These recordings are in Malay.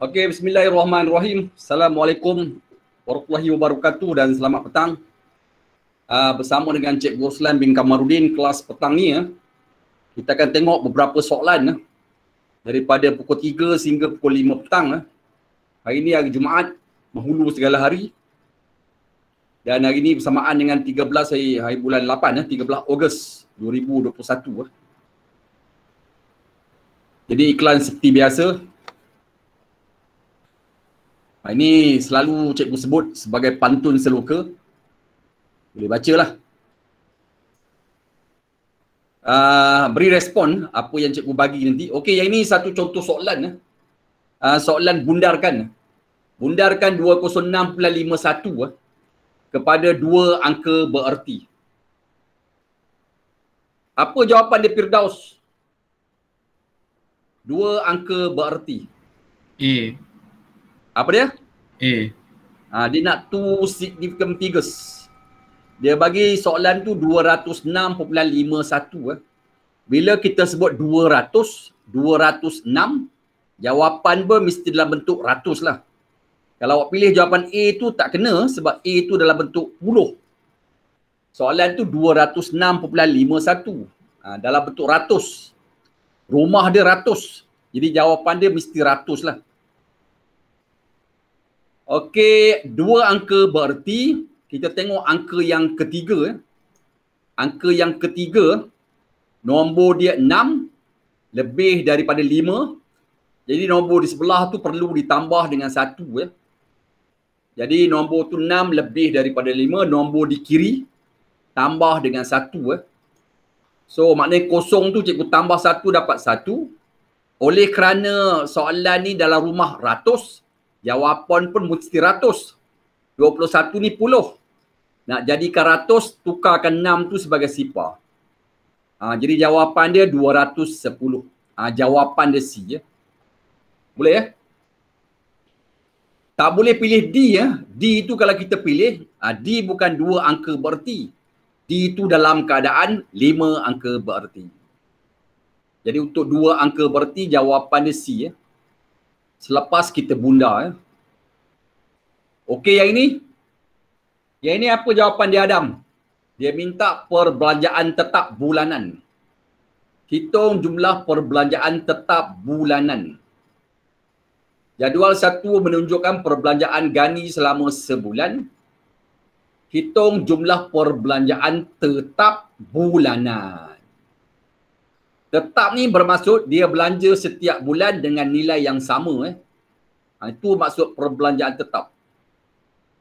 Okey, bismillahirrahmanirrahim. Assalamualaikum warahmatullahi wabarakatuh dan selamat petang. Bersama dengan Cikgu Roslan bin Kamarudin, kelas petang ni kita akan tengok beberapa soalan daripada pukul 3 sehingga pukul 5 petang. Hari ni hari Jumaat, menghulu segala hari. Dan hari ni bersamaan dengan 13 hari bulan 8, 13 Ogos 2021. Jadi iklan seperti biasa. Ini selalu cikgu sebut sebagai pantun seloka. Boleh bacalah. Beri respon apa yang cikgu bagi nanti. Okey, yang ini satu contoh soalan. Soalan bundarkan. Bundarkan 206.51 kepada dua angka bererti. Apa jawapan dia, Firdaus? Dua angka bererti. A. Apa dia? A. Dia nak two significant figures. Dia bagi soalan tu 206.51. Bila kita sebut 200, 206, jawapan pun mesti dalam bentuk ratus lah. Kalau awak pilih jawapan A tu tak kena sebab A tu dalam bentuk puluh. Soalan tu 206.51. Dalam bentuk ratus. Rumah dia ratus. Jadi jawapan dia mesti ratus lah. Okey, dua angka bererti. Kita tengok angka yang ketiga. Angka yang ketiga, nombor dia 6 lebih daripada 5. Jadi nombor di sebelah tu perlu ditambah dengan 1. Jadi nombor tu 6 lebih daripada 5. Nombor di kiri tambah dengan 1. So maknanya kosong tu cikgu tambah 1 dapat 1. Oleh kerana soalan ni dalam rumah ratus, jawapan pun mesti ratus. 21 ni puluh. Nak jadikan ratus, tukarkan 6 tu sebagai sifar. Jadi jawapan dia 210. Jawapan dia C. Boleh ya? Tak boleh pilih D ya. D tu kalau kita pilih, D bukan dua angka bererti. D tu dalam keadaan 5 angka bererti. Jadi untuk dua angka bererti, jawapan dia C ya. Selepas kita bundar. Okey, yang ini. Yang ini apa jawapan dia, Adam? Dia minta perbelanjaan tetap bulanan. Hitung jumlah perbelanjaan tetap bulanan. Jadual 1 menunjukkan perbelanjaan Gani selama sebulan. Hitung jumlah perbelanjaan tetap bulanan. Tetap ni bermaksud dia belanja setiap bulan dengan nilai yang sama. Itu maksud perbelanjaan tetap.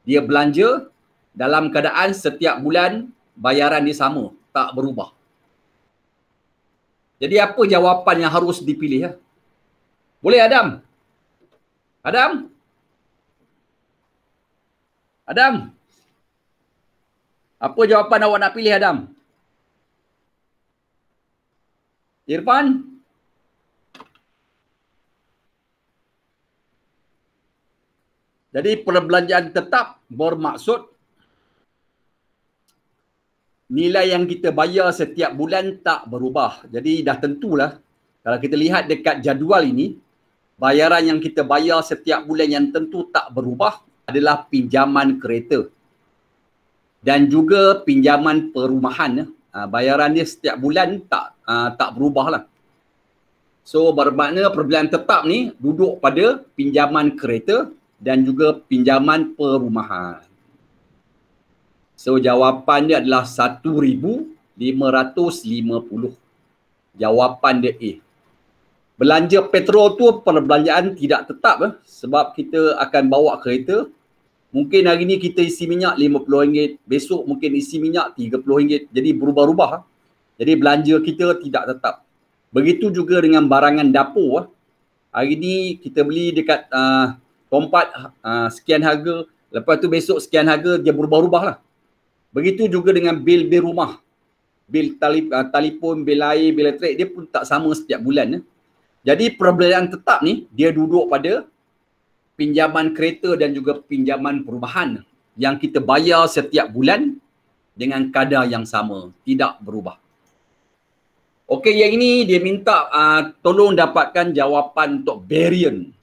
Dia belanja dalam keadaan setiap bulan bayaran dia sama, tak berubah. Jadi apa jawapan yang harus dipilih? Boleh Adam? Adam? Adam? Apa jawapan awak nak pilih, Adam? Irfan? Jadi perbelanjaan tetap bermaksud nilai yang kita bayar setiap bulan tak berubah. Jadi dah tentulah kalau kita lihat dekat jadual ini, bayaran yang kita bayar setiap bulan yang tentu tak berubah adalah pinjaman kereta dan juga pinjaman perumahan. Bayaran dia setiap bulan tak berubah lah. So bermakna perbelanjaan tetap ni duduk pada pinjaman kereta dan juga pinjaman perumahan. So jawapan dia adalah 1,550. Jawapan dia A. Belanja petrol tu perbelanjaan tidak tetap sebab kita akan bawa kereta. Mungkin hari ni kita isi minyak RM50, besok mungkin isi minyak RM30. Jadi berubah-ubah. Jadi belanja kita tidak tetap. Begitu juga dengan barangan dapur. Hari ni kita beli dekat Tompat sekian harga, lepas tu besok sekian harga, dia berubah-ubah lah. Begitu juga dengan bil-bil rumah. Bil telefon, bil air, bil elektrik, dia pun tak sama setiap bulan. Jadi perbelanjaan tetap ni, dia duduk pada pinjaman kereta dan juga pinjaman perumahan yang kita bayar setiap bulan dengan kadar yang sama, tidak berubah. Okey, yang ini dia minta tolong dapatkan jawapan untuk variant.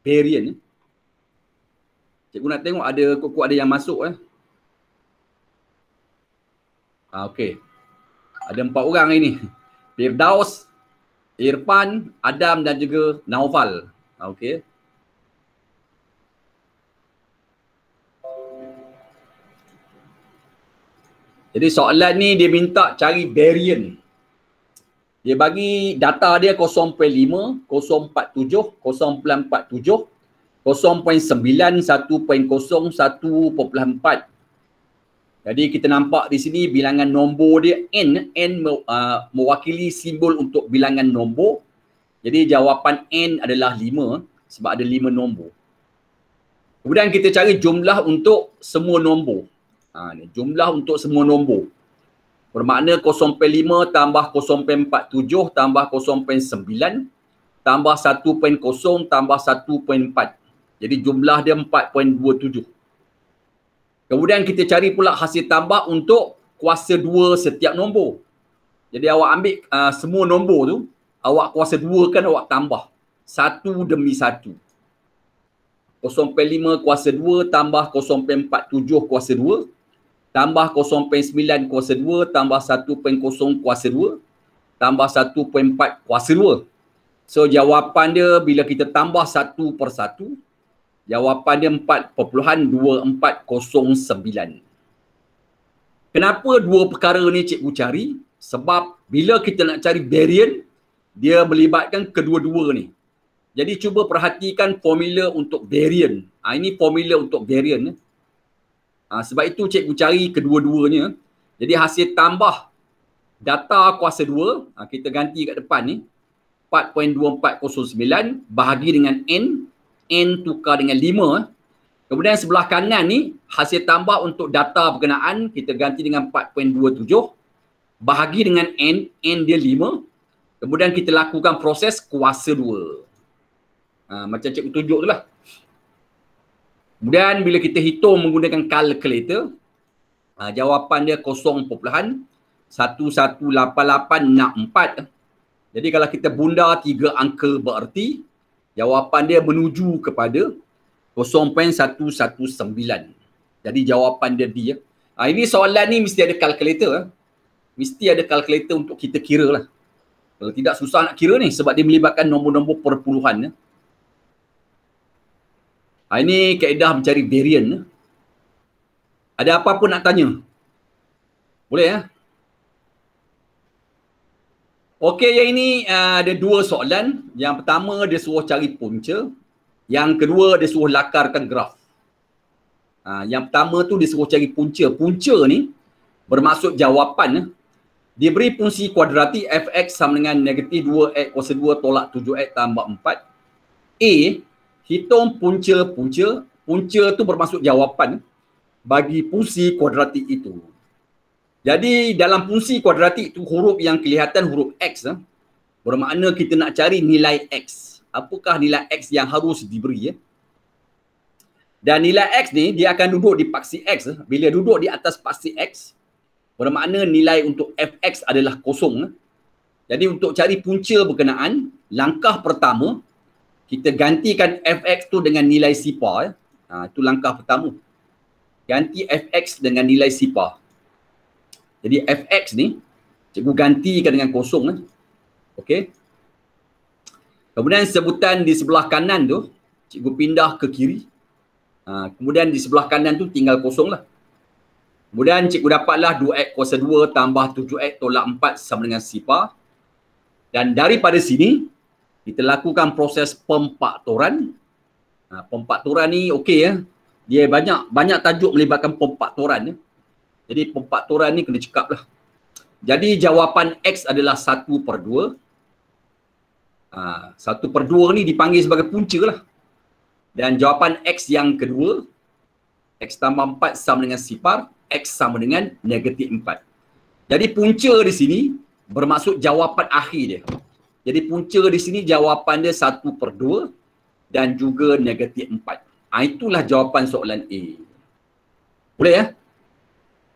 variant. Cikgu nak tengok ada kok ada yang masuk okey. Ada 4 orang ini. Firdaus, Irfan, Adam dan juga Naufal. Okey. Jadi soalan ni dia minta cari variant. Dia bagi data dia 0.5, 0.47, 0.47, 0.9, 1.0, 1.4. Jadi kita nampak di sini bilangan nombor dia N mewakili simbol untuk bilangan nombor. Jadi jawapan N adalah 5 sebab ada 5 nombor. Kemudian kita cari jumlah untuk semua nombor. Jumlah untuk semua nombor. Bermakna 0.5 tambah 0.47 tambah 0.9 tambah 1.0 tambah 1.4. Jadi jumlah dia 4.27. Kemudian kita cari pula hasil tambah untuk kuasa 2 setiap nombor. Jadi awak ambil semua nombor tu, awak kuasa 2 kan awak tambah. Satu demi satu. 0.5 kuasa 2 tambah 0.47 kuasa 2 tambah 0.9 kuasa 2 tambah 1.0 kuasa 2 tambah 1.4 kuasa 2. So jawapan dia bila kita tambah satu per satu, jawapan dia 4.2409. Kenapa dua perkara ni cikgu cari? Sebab bila kita nak cari variant, dia melibatkan kedua-dua ni. Jadi cuba perhatikan formula untuk variant. Ini formula untuk variant. Sebab itu cikgu cari kedua-duanya. Jadi hasil tambah data kuasa 2, kita ganti kat depan ni. 4.2409 bahagi dengan N. N tukar dengan 5. Kemudian sebelah kanan ni hasil tambah untuk data berkenaan kita ganti dengan 4.27 bahagi dengan N. N dia 5. Kemudian kita lakukan proses kuasa 2. Macam cikgu tunjuk tu lah. Kemudian bila kita hitung menggunakan kalkulator, jawapan dia 0.118864. Jadi kalau kita bunda 3 angka bererti, jawapan dia menuju kepada 0.119. Jadi jawapan dia D. Ini soalan ni mesti ada kalkulator. Mesti ada kalkulator untuk kita kira lah. Kalau tidak susah nak kira ni sebab dia melibatkan nombor-nombor perpuluhan. Ini kaedah mencari variant. Ada apa pun nak tanya? Boleh ya? Okey, yang ini ada 2 soalan. Yang pertama dia suruh cari punca. Yang kedua dia suruh lakarkan graf. Yang pertama tu dia suruh cari punca. Punca ni bermaksud jawapan. Dia beri fungsi kuadratik fx sama dengan negatif 2x kuasa 2 tolak 7x tambah 4. Hitung punca-punca. Punca tu bermaksud jawapan bagi fungsi kuadratik itu. Jadi dalam fungsi kuadratik itu huruf yang kelihatan huruf X. Bermakna kita nak cari nilai X. Apakah nilai X yang harus diberi? Dan nilai X ni dia akan duduk di paksi X. Bila duduk di atas paksi X, bermakna nilai untuk fx adalah kosong. Jadi untuk cari punca berkenaan, langkah pertama, kita gantikan fx tu dengan nilai sifar. Itu langkah pertama. Ganti fx dengan nilai sifar. Jadi fx ni, cikgu gantikan dengan kosong. Okey. Kemudian sebutan di sebelah kanan tu, cikgu pindah ke kiri. Kemudian di sebelah kanan tu tinggal kosong lah. Kemudian cikgu dapatlah 2x kuasa 2 tambah 7x tolak 4 sama dengan sifar. Dan daripada sini, kita lakukan proses pemfaktoran. Pemfaktoran ni okey ya. Dia banyak tajuk melibatkan pemfaktoran. Jadi pemfaktoran ni kena cekap lah. Jadi jawapan X adalah 1/2. 1/2 ni dipanggil sebagai punca lah. Dan jawapan X yang kedua, X tambah 4 sama dengan sifar. X sama dengan negatif 4. Jadi punca di sini bermaksud jawapan akhir dia. Jadi punca di sini jawapan dia 1/2 dan juga negatif 4. Itulah jawapan soalan A. Boleh ya?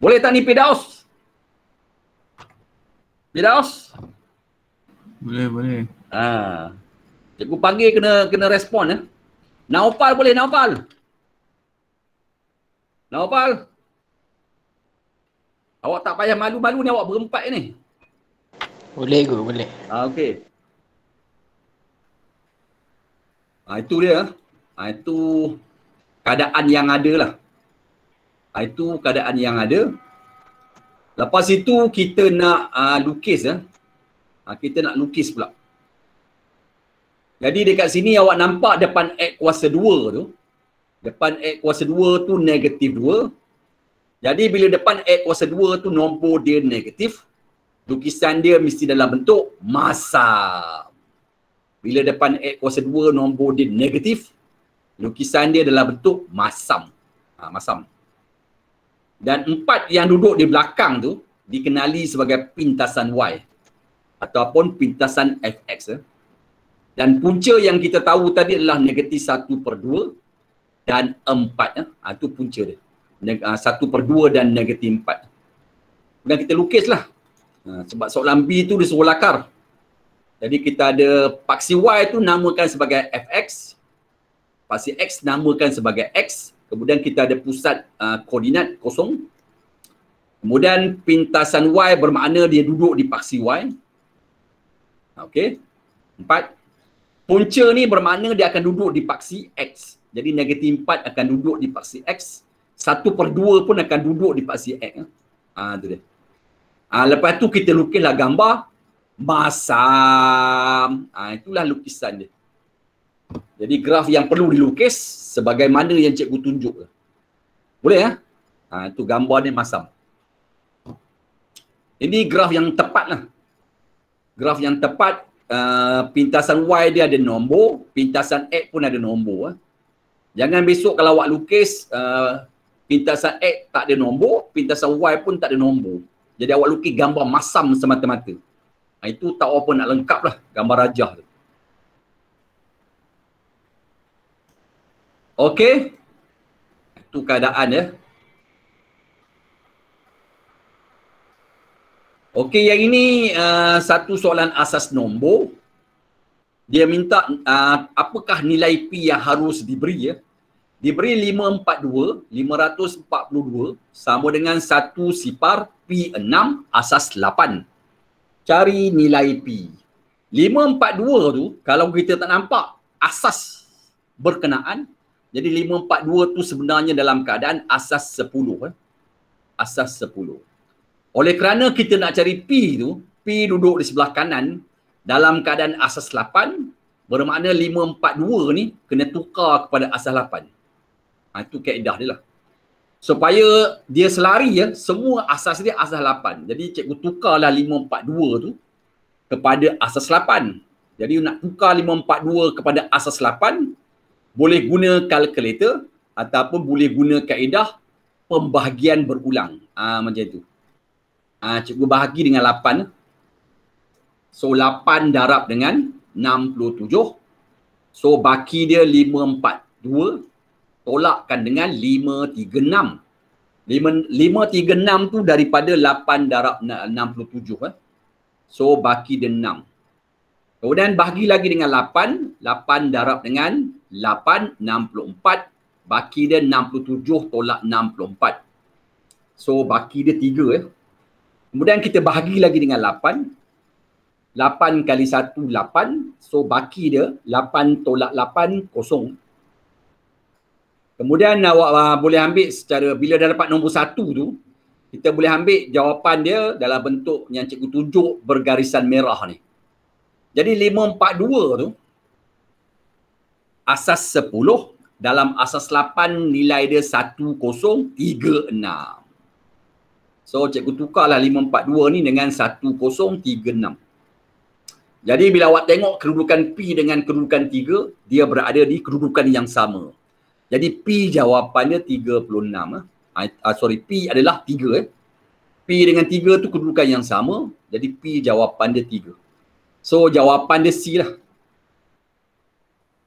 Boleh tak ni Firdaus? Firdaus? Boleh. Cikgu panggil kena respon ya. Naufal boleh, Naufal? Naufal? Awak tak payah malu-malu ni, awak berempat ni. Boleh ke? Boleh. Okey. Itu dia. Itu keadaan yang ada lah. Itu keadaan yang ada. Lepas itu kita nak lukis. Kita nak lukis pula. Jadi dekat sini awak nampak depan X kuasa 2 tu. Depan X kuasa 2 tu negatif 2. Jadi bila depan X kuasa 2 tu nombor dia negatif, lukisan dia mesti dalam bentuk masam. Bila depan X kuasa 2 nombor dia negatif, lukisan dia dalam bentuk masam. Masam. Dan 4 yang duduk di belakang tu dikenali sebagai pintasan Y ataupun pintasan Fx. Dan punca yang kita tahu tadi adalah negatif 1/2 dan 4. Itu punca dia. 1/2 dan negatif 4. Kemudian kita lukislah. Sebab soalan B tu dia suruh lakar. Jadi kita ada paksi Y tu namakan sebagai Fx. Paksi X namakan sebagai X. Kemudian kita ada pusat koordinat kosong. Kemudian pintasan Y bermakna dia duduk di paksi Y. Okey. 4. Punca ni bermakna dia akan duduk di paksi X. Jadi negatif 4 akan duduk di paksi X. 1/2 pun akan duduk di paksi X. Itu dia. Lepas tu kita lukislah gambar masam. Itulah lukisan dia. Jadi graf yang perlu dilukis sebagaimana yang cikgu tunjuk. Boleh ya? Itu gambar ni masam. Ini graf yang tepat lah. Graf yang tepat, pintasan Y dia ada nombor, pintasan X pun ada nombor. Jangan besok kalau awak lukis, pintasan X tak ada nombor, pintasan Y pun tak ada nombor. Jadi awak lukis gambar masam semata-mata. Itu tak apa nak lengkap lah gambar rajah tu. Okey. Itu keadaan ya. Okey, yang ini satu soalan asas nombor. Dia minta apakah nilai P yang harus diberi ya. Diberi 542 sama dengan 1 sifar P6 asas 8. Cari nilai P. 542 tu kalau kita tak nampak asas berkenaan, jadi 542 tu sebenarnya dalam keadaan asas 10. Asas 10. Oleh kerana kita nak cari P tu, P duduk di sebelah kanan dalam keadaan asas 8, bermakna 542 ni kena tukar kepada asas 8. Itu kaedah dia lah. Supaya dia selari ya, semua asas dia asas 8. Jadi cikgu tukarlah 542 tu kepada asas 8. Jadi nak tukar 542 kepada asas 8, boleh guna kalkulator ataupun boleh guna kaedah pembahagian berulang. Macam tu. Cikgu bahagi dengan 8. So 8 darab dengan 67. So baki dia 542. Tolakkan dengan 536. 536 tu daripada 8 darab 67. So baki dia 6. Kemudian bahagi lagi dengan 8. 8 darab dengan 8, 64. Baki dia 67 tolak 64. So baki dia 3 Kemudian kita bahagi lagi dengan 8. 8 kali 1, 8. So baki dia 8 tolak 8, 0. Kemudian awak boleh ambil secara, bila dah dapat nombor 1 tu, kita boleh ambil jawapan dia dalam bentuk yang cikgu tunjuk bergarisan merah ni. Jadi 542 tu, asas 10, dalam asas 8 nilai dia 1036. So cikgu tukarlah 542 ni dengan 1036. Jadi bila awak tengok kedudukan P dengan kedudukan 3, dia berada di kedudukan yang sama. Jadi P jawapannya 36. P adalah 3. P dengan 3 tu kedudukan yang sama. Jadi P jawapan dia 3. So jawapan dia C lah.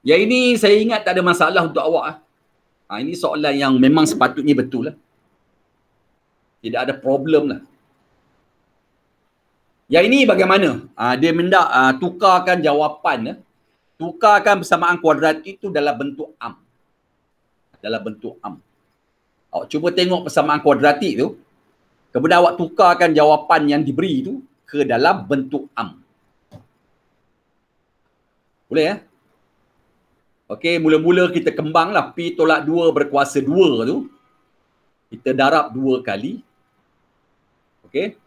Yang ini saya ingat tak ada masalah untuk awak. Ini soalan yang memang sepatutnya betul lah. Tidak ada problem lah. Yang ini bagaimana? Dia minta tukarkan jawapan. tukarkan persamaan kuadratik itu dalam bentuk am. Dalam bentuk am. Awak cuba tengok persamaan kuadratik tu. Kemudian awak tukarkan jawapan yang diberi tu ke dalam bentuk am. Boleh ya? Okey, mula-mula kita kembanglah P tolak 2 berkuasa 2 tu. Kita darab 2 kali. Okey.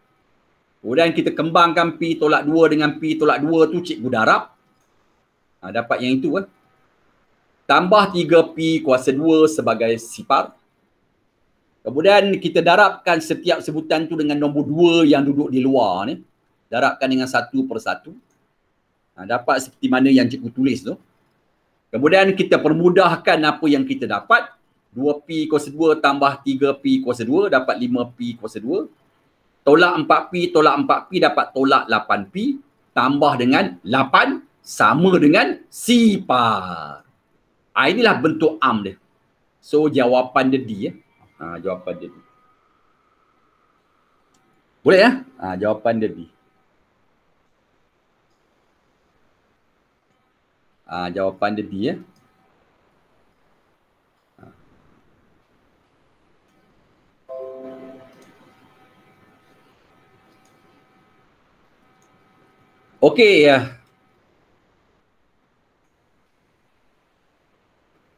Kemudian kita kembangkan P tolak 2 dengan P tolak 2 tu cikgu darab. Dapat yang itu kan. Tambah 3P kuasa 2 sebagai sifar. Kemudian kita darabkan setiap sebutan tu dengan nombor 2 yang duduk di luar ni. Darabkan dengan 1 per 1. Dapat seperti mana yang cikgu tulis tu. Kemudian kita permudahkan apa yang kita dapat. 2P kuasa 2 tambah 3P kuasa 2 dapat 5P kuasa 2. Tolak 4P, tolak 4P dapat tolak 8P. Tambah dengan 8 sama dengan sifar. Inilah bentuk am dia. So jawapan dia D ya. Jawapan dia D. Boleh ya? Jawapan dia D. Jawapan dia D ya. Okey ya.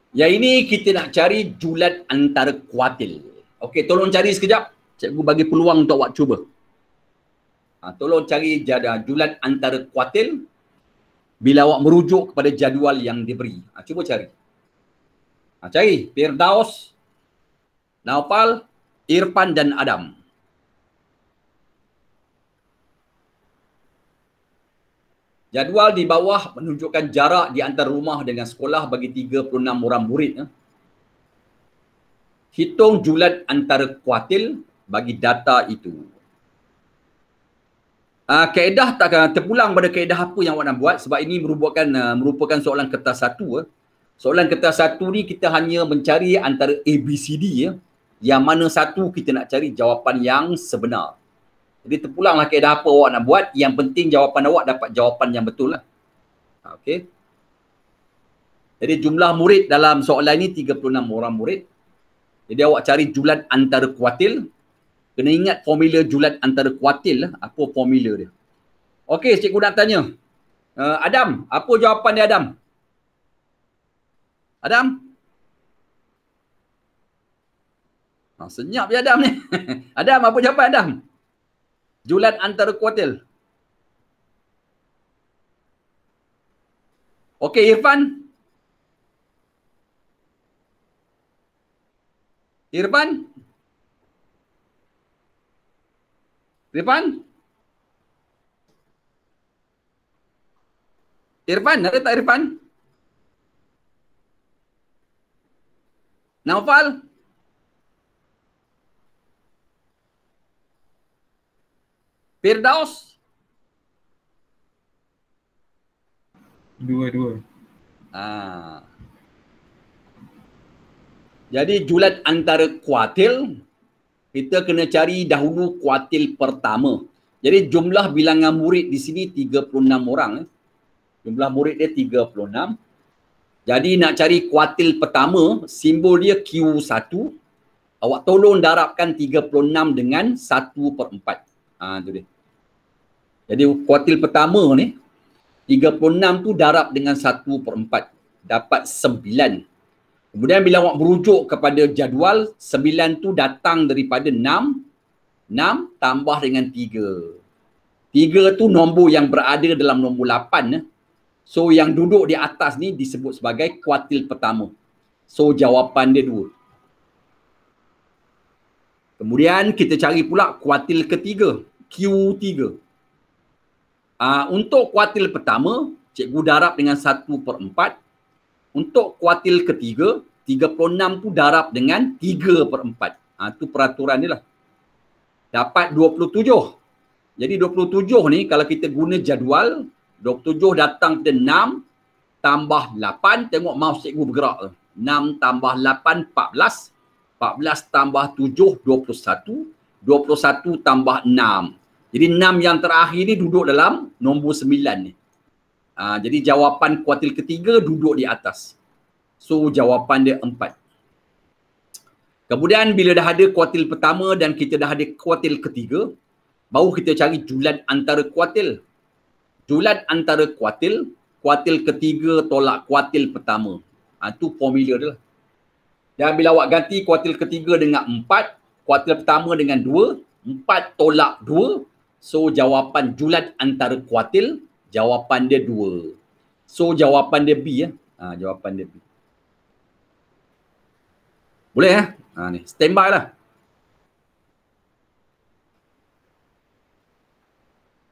Yang ini kita nak cari julat antara kuatil. Okey, tolong cari sekejap. Cikgu bagi peluang untuk awak cuba. Tolong cari julat antara kuatil bila awak merujuk kepada jadual yang diberi. Cuba cari. Cari Firdaus, Naufal, Irfan dan Adam. Jadual di bawah menunjukkan jarak di antara rumah dengan sekolah bagi 36 orang murid. Hitung julat antara kuatil bagi data itu. Kaedah tak terpulang pada kaedah apa yang awak nak buat sebab ini merupakan soalan kertas 1. Soalan kertas 1 ni kita hanya mencari antara ABCD yang mana satu kita nak cari jawapan yang sebenar. Jadi terpulanglah kaedah apa awak nak buat. Yang penting jawapan awak dapat jawapan yang betul lah. Okey. Jadi jumlah murid dalam soalan ini 36 orang murid. Jadi awak cari julat antara kuatil. Kena ingat formula julat antara kuatil lah. Apa formula dia. Okey, cikgu nak tanya. Adam, apa jawapan dia Adam? Adam? Senyap je Adam ni. Adam, apa jawapan Adam? Julat antara kuatil. Okey, Irfan. Irfan? Irfan? Irfan, ada tak Irfan? Naufal? Firdaus? Dua-dua. Jadi julat antara kuatil, kita kena cari dahulu kuatil pertama. Jadi jumlah bilangan murid di sini 36 orang. Jumlah murid dia 36. Jadi nak cari kuatil pertama, simbol dia Q1. Awak tolong darabkan 36 dengan 1/4. Tu dia. Jadi kuatil pertama ni 36 tu darab dengan 1/4 dapat 9. Kemudian bila awak merujuk kepada jadual, 9 tu datang daripada 6 tambah dengan 3. 3 tu nombor yang berada dalam nombor 8. So yang duduk di atas ni disebut sebagai kuatil pertama. So jawapan dia 2. Kemudian kita cari pula kuatil ketiga, Q3. Untuk kuatil pertama, cikgu darab dengan 1/4. Untuk kuatil ketiga, 36 tu darab dengan 3/4. Itu peraturan dia lah. Dapat 27. Jadi 27 ni kalau kita guna jadual, 27 datang ke 6 tambah 8. Tengok mouse cikgu bergerak. 6 tambah 8, 14. 14 tambah 7, 21. 21 tambah 6. Jadi 6 yang terakhir ni duduk dalam nombor 9 ni. Jadi jawapan kuartil ketiga duduk di atas. So jawapan dia 4. Kemudian bila dah ada kuartil pertama dan kita dah ada kuartil ketiga, baru kita cari julat antara kuartil. Julat antara kuartil, kuartil ketiga tolak kuartil pertama. Itu formula dia lah. Dan bila awak ganti kuartil ketiga dengan 4, kuartil pertama dengan 2, 4 tolak 2. So jawapan julat antara kuartil, jawapan dia 2. So jawapan dia B ya. Jawapan dia B. Boleh ya? Ni standby lah.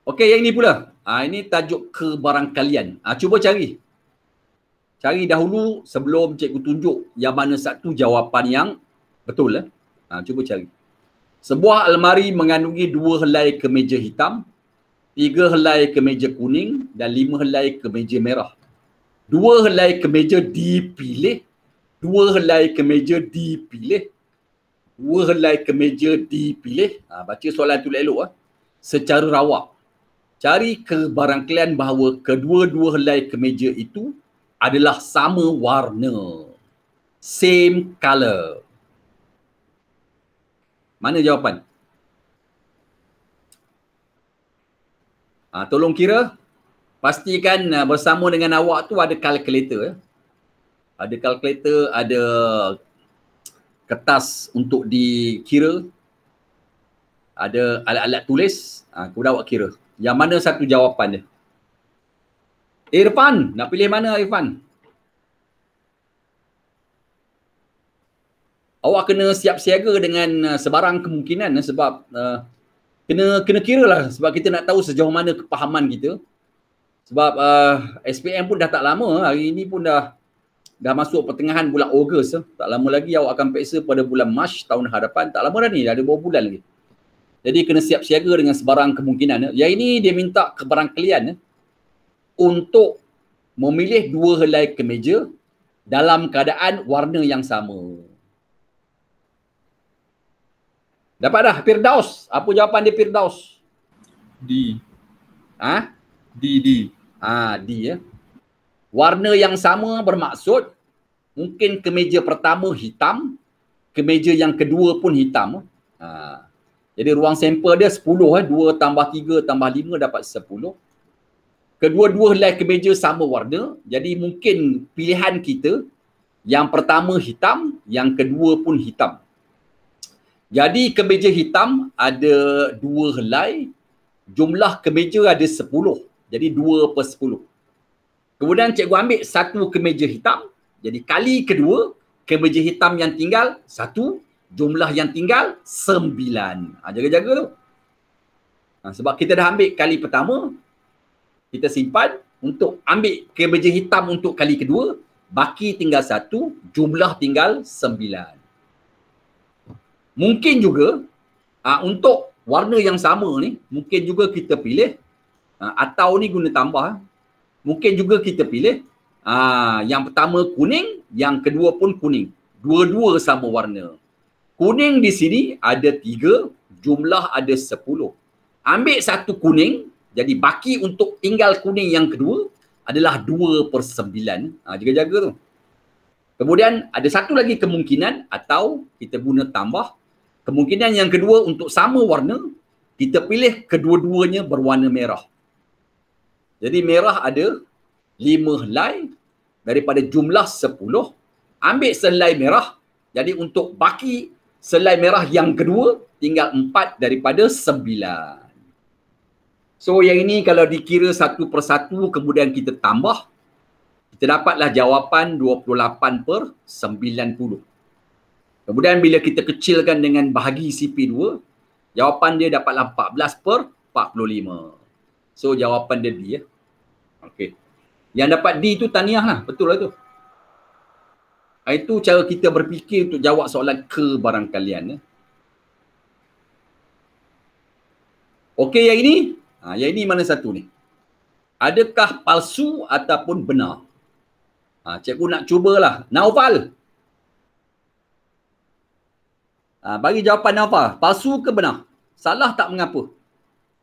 Okey, yang ini pula. Ini tajuk kebarangkalian. Cuba cari. Cari dahulu sebelum cikgu tunjuk yang mana satu jawapan yang betul. Cuba cari. Sebuah almari mengandungi 2 helai kemeja hitam, 3 helai kemeja kuning dan 5 helai kemeja merah. 2 helai kemeja dipilih. 2 helai kemeja dipilih. 2 helai kemeja dipilih. Baca soalan tu elok. Secara rawak. Cari kebarangkalian bahawa kedua-dua helai kemeja itu adalah sama warna. Same color. Mana jawapan? Tolong kira. Pastikan bersama dengan awak tu ada kalkulator. Ada kalkulator, ada kertas untuk dikira. Ada alat-alat tulis. Kemudian awak kira. Yang mana satu jawapan dia? Irfan, nak pilih mana Irfan? Awak kena siap siaga dengan sebarang kemungkinan sebab kena kira lah sebab kita nak tahu sejauh mana kepahaman kita. Sebab SPM pun dah tak lama, hari ini pun dah masuk pertengahan bulan Ogos. Tak lama lagi awak akan periksa pada bulan Mac tahun hadapan. Tak lama dah ni, dah ada beberapa bulan lagi. Jadi kena siap siaga dengan sebarang kemungkinan. Yang ini dia minta kebarangkalian untuk memilih 2 helai kemeja dalam keadaan warna yang sama. Dapat dah Firdaus. Apa jawapan dia Firdaus? D. D ya. Warna yang sama bermaksud mungkin kemeja pertama hitam, kemeja yang kedua pun hitam. Jadi ruang sampel dia 10. 2 tambah 3 tambah 5 dapat 10. Kedua-dua helai kemeja sama warna. Jadi mungkin pilihan kita yang pertama hitam, yang kedua pun hitam. Jadi kemeja hitam ada 2 helai. Jumlah kemeja ada 10. Jadi 2/10. Kemudian cikgu ambil satu kemeja hitam. Jadi kali kedua, kemeja hitam yang tinggal 1. Jumlah yang tinggal 9. Jaga-jaga tu. Sebab kita dah ambil kali pertama, kita simpan untuk ambil kemeja hitam untuk kali kedua, baki tinggal 1, jumlah tinggal 9. Mungkin juga untuk warna yang sama ni, mungkin juga kita pilih, atau ni guna tambah, mungkin juga kita pilih yang pertama kuning, yang kedua pun kuning. Dua-dua sama warna. Kuning di sini ada 3, jumlah ada 10. Ambil satu kuning, jadi baki untuk tinggal kuning yang kedua adalah 2/9. Jaga-jaga tu. Kemudian ada satu lagi kemungkinan atau kita guna tambah. Kemungkinan yang kedua untuk sama warna, kita pilih kedua-duanya berwarna merah. Jadi merah ada 5 helai daripada jumlah 10. Ambil sehelai merah. Jadi untuk baki selai merah yang kedua tinggal 4 daripada 9. So yang ini kalau dikira satu persatu kemudian kita tambah, kita dapatlah jawapan 28/90. Kemudian bila kita kecilkan dengan bahagi CP2, jawapan dia dapatlah 14/45. So jawapan dia D ya. Okey. Yang dapat D tu tahniah lah, betul lah tu. Itu cara kita berfikir untuk jawab soalan kebarangkalian. Okey, yang ini. Yang ini mana satu ni? Adakah palsu ataupun benar? Cikgu nak cubalah. Naufal. Bagi jawapan Naufal. Palsu ke benar? Salah tak mengapa?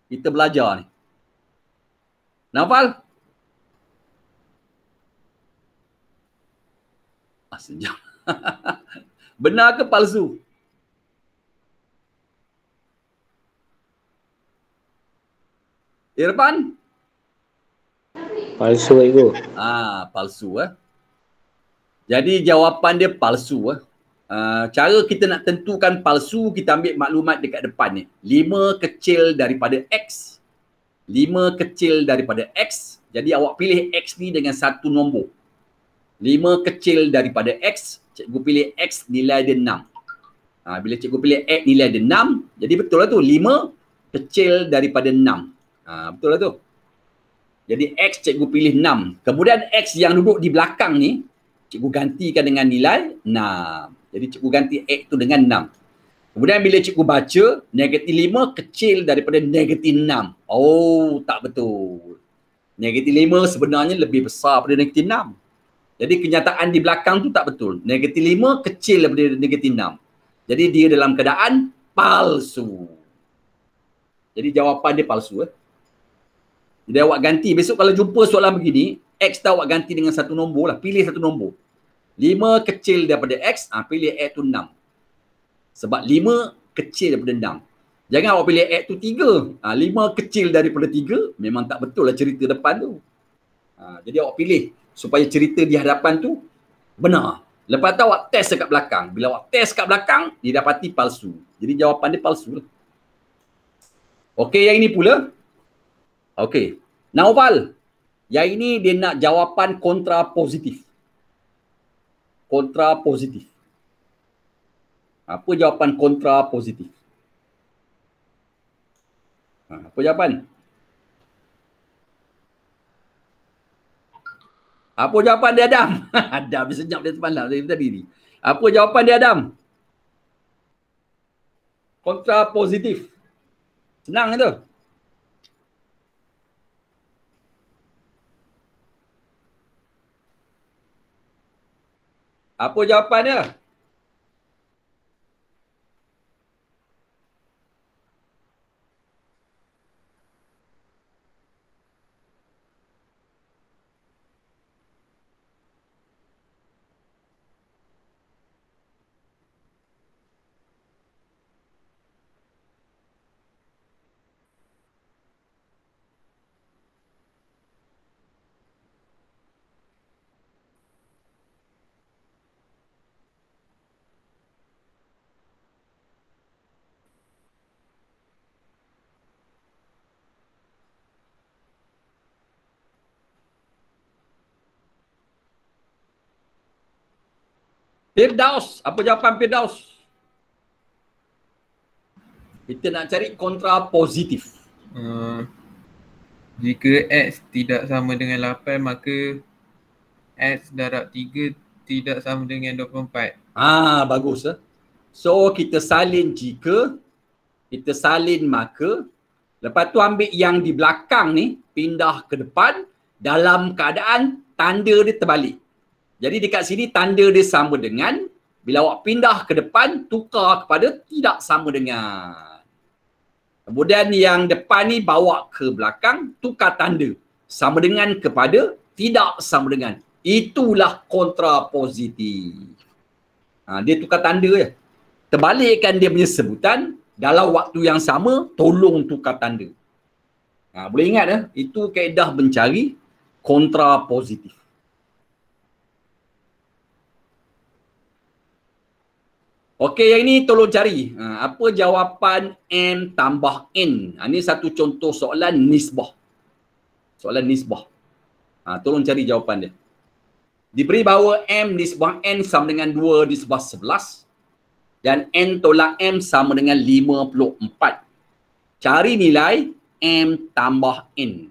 Kita belajar ni. Naufal? Sejam. Benar ke palsu? Irfan? Palsu Cikgu. Palsu Jadi jawapan dia palsu cara kita nak tentukan palsu, kita ambil maklumat dekat depan ni. 5 kecil daripada X. 5 kecil daripada X. Jadi awak pilih X ni dengan satu nombor. 5 kecil daripada X, cikgu pilih X nilai dia 6. Bila cikgu pilih X nilai dia 6, jadi betul lah tu. 5 kecil daripada 6. Betul lah tu. Jadi X cikgu pilih 6. Kemudian X yang duduk di belakang ni, cikgu gantikan dengan nilai 6. Jadi cikgu ganti X tu dengan 6. Kemudian bila cikgu baca, negatif 5 kecil daripada negatif 6. Oh, tak betul. Negatif 5 sebenarnya lebih besar daripada negatif 6. Jadi kenyataan di belakang tu tak betul. Negatif 5 kecil daripada negatif 6. Jadi dia dalam keadaan palsu. Jadi jawapan dia palsu. Jadi awak ganti. Besok kalau jumpa soalan begini, X tu awak ganti dengan satu nombor lah. Pilih satu nombor. 5 kecil daripada X, pilih X tu 6. Sebab 5 kecil daripada 6. Jangan awak pilih X tu 3. 5 kecil daripada 3, memang tak betul lah cerita depan tu. Jadi awak pilih supaya cerita di hadapan tu benar. Lepas tu awak test dekat belakang. Bila awak test kat belakang, didapati palsu. Jadi jawapan dia palsu lah. Okey, yang ini pula. Okey. Naufal. Yang ini dia nak jawapan kontrapositif. Kontrapositif. Apa jawapan kontrapositif? Apa jawapan? Apa jawapan dia, Adam? Adam dia senyap dia semalam dari tadi ni. Apa jawapan dia, Adam? Kontrapositif. Senang itu. Apa jawapan dia? Firdaus. Apa jawapan Firdaus? Kita nak cari kontrapositif. Jika X tidak sama dengan 8, maka X darab 3 tidak sama dengan 24. Bagus. So, kita salin jika, kita salin maka, lepas tu ambil yang di belakang ni, pindah ke depan, dalam keadaan tanda dia terbalik. Jadi dekat sini tanda dia sama dengan, bila awak pindah ke depan, tukar kepada tidak sama dengan. Kemudian yang depan ni bawa ke belakang, tukar tanda. Sama dengan kepada tidak sama dengan. Itulah kontrapositif. Dia tukar tanda je. Terbalikkan dia punya sebutan, dalam waktu yang sama, tolong tukar tanda. Boleh ingat itu kaedah mencari kontrapositif. Okey, yang ini tolong cari. Apa jawapan M tambah N? Ini satu contoh soalan nisbah. Soalan nisbah. Tolong cari jawapan dia. Diberi bahawa M nisbah N sama dengan 2 nisbah 11 dan N tolak M sama dengan 54. Cari nilai M tambah N.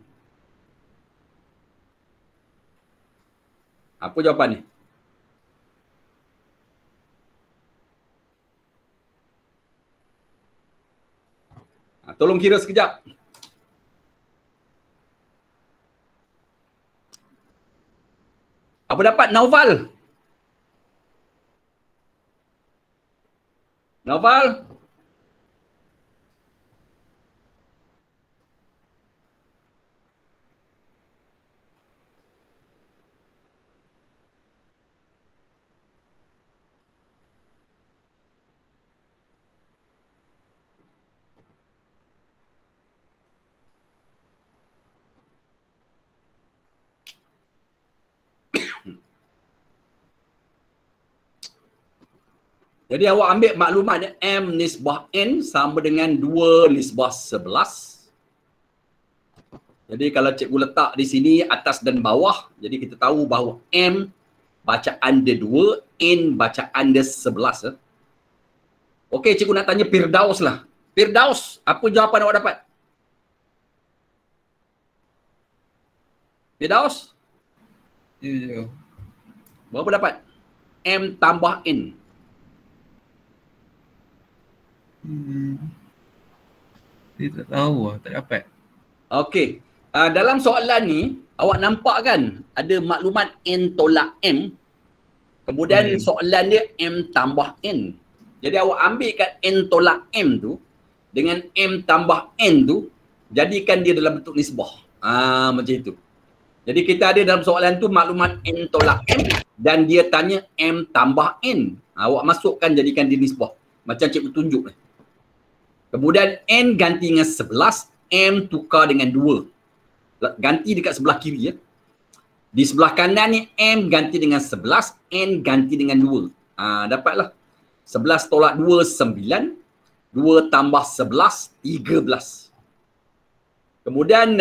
Apa jawapan ni? Tolong kira sekejap. Apa dapat Naufal? Naufal? Jadi awak ambil maklumat dia, M nisbah N sama dengan 2 nisbah 11. Jadi kalau cikgu letak di sini atas dan bawah, jadi kita tahu bahawa M bacaan dia 2, N bacaan dia 11. Okey, cikgu nak tanya Firdaus lah. Firdaus, apa jawapan awak dapat? Firdaus? Ya. Berapa dapat? M tambah N. Saya tak tahu lah, tak dapat. Okey. Dalam soalan ni, awak nampak kan ada maklumat N tolak M. Kemudian soalan dia M tambah N. Jadi awak ambil kat N tolak M tu dengan M tambah N tu, jadikan dia dalam bentuk nisbah. Macam itu. Jadi kita ada dalam soalan tu maklumat N tolak M dan dia tanya M tambah N. Awak masukkan jadikan dia nisbah. Macam cikgu tunjuk ni. Kemudian N ganti dengan 11, M tukar dengan 2. Ganti dekat sebelah kiri ya. Di sebelah kanan ni M ganti dengan 11, N ganti dengan 2. Dapatlah. 11 tolak 2, 9. 2 tambah 11, 13. Kemudian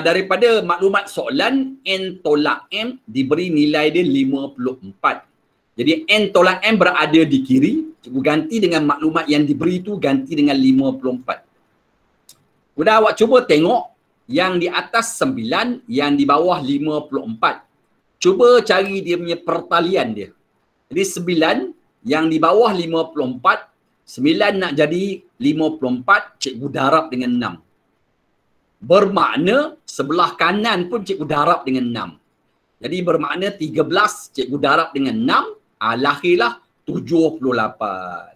daripada maklumat soalan, N tolak M diberi nilai dia 54. Jadi N tolak M berada di kiri. Cikgu ganti dengan maklumat yang diberi tu, ganti dengan 54. Kemudian awak cuba tengok yang di atas 9, yang di bawah 54. Cuba cari dia punya pertalian dia. Jadi 9 yang di bawah 54, 9 nak jadi 54, cikgu darab dengan 6. Bermakna sebelah kanan pun cikgu darab dengan 6. Jadi bermakna 13 cikgu darab dengan 6, lahirlah 78.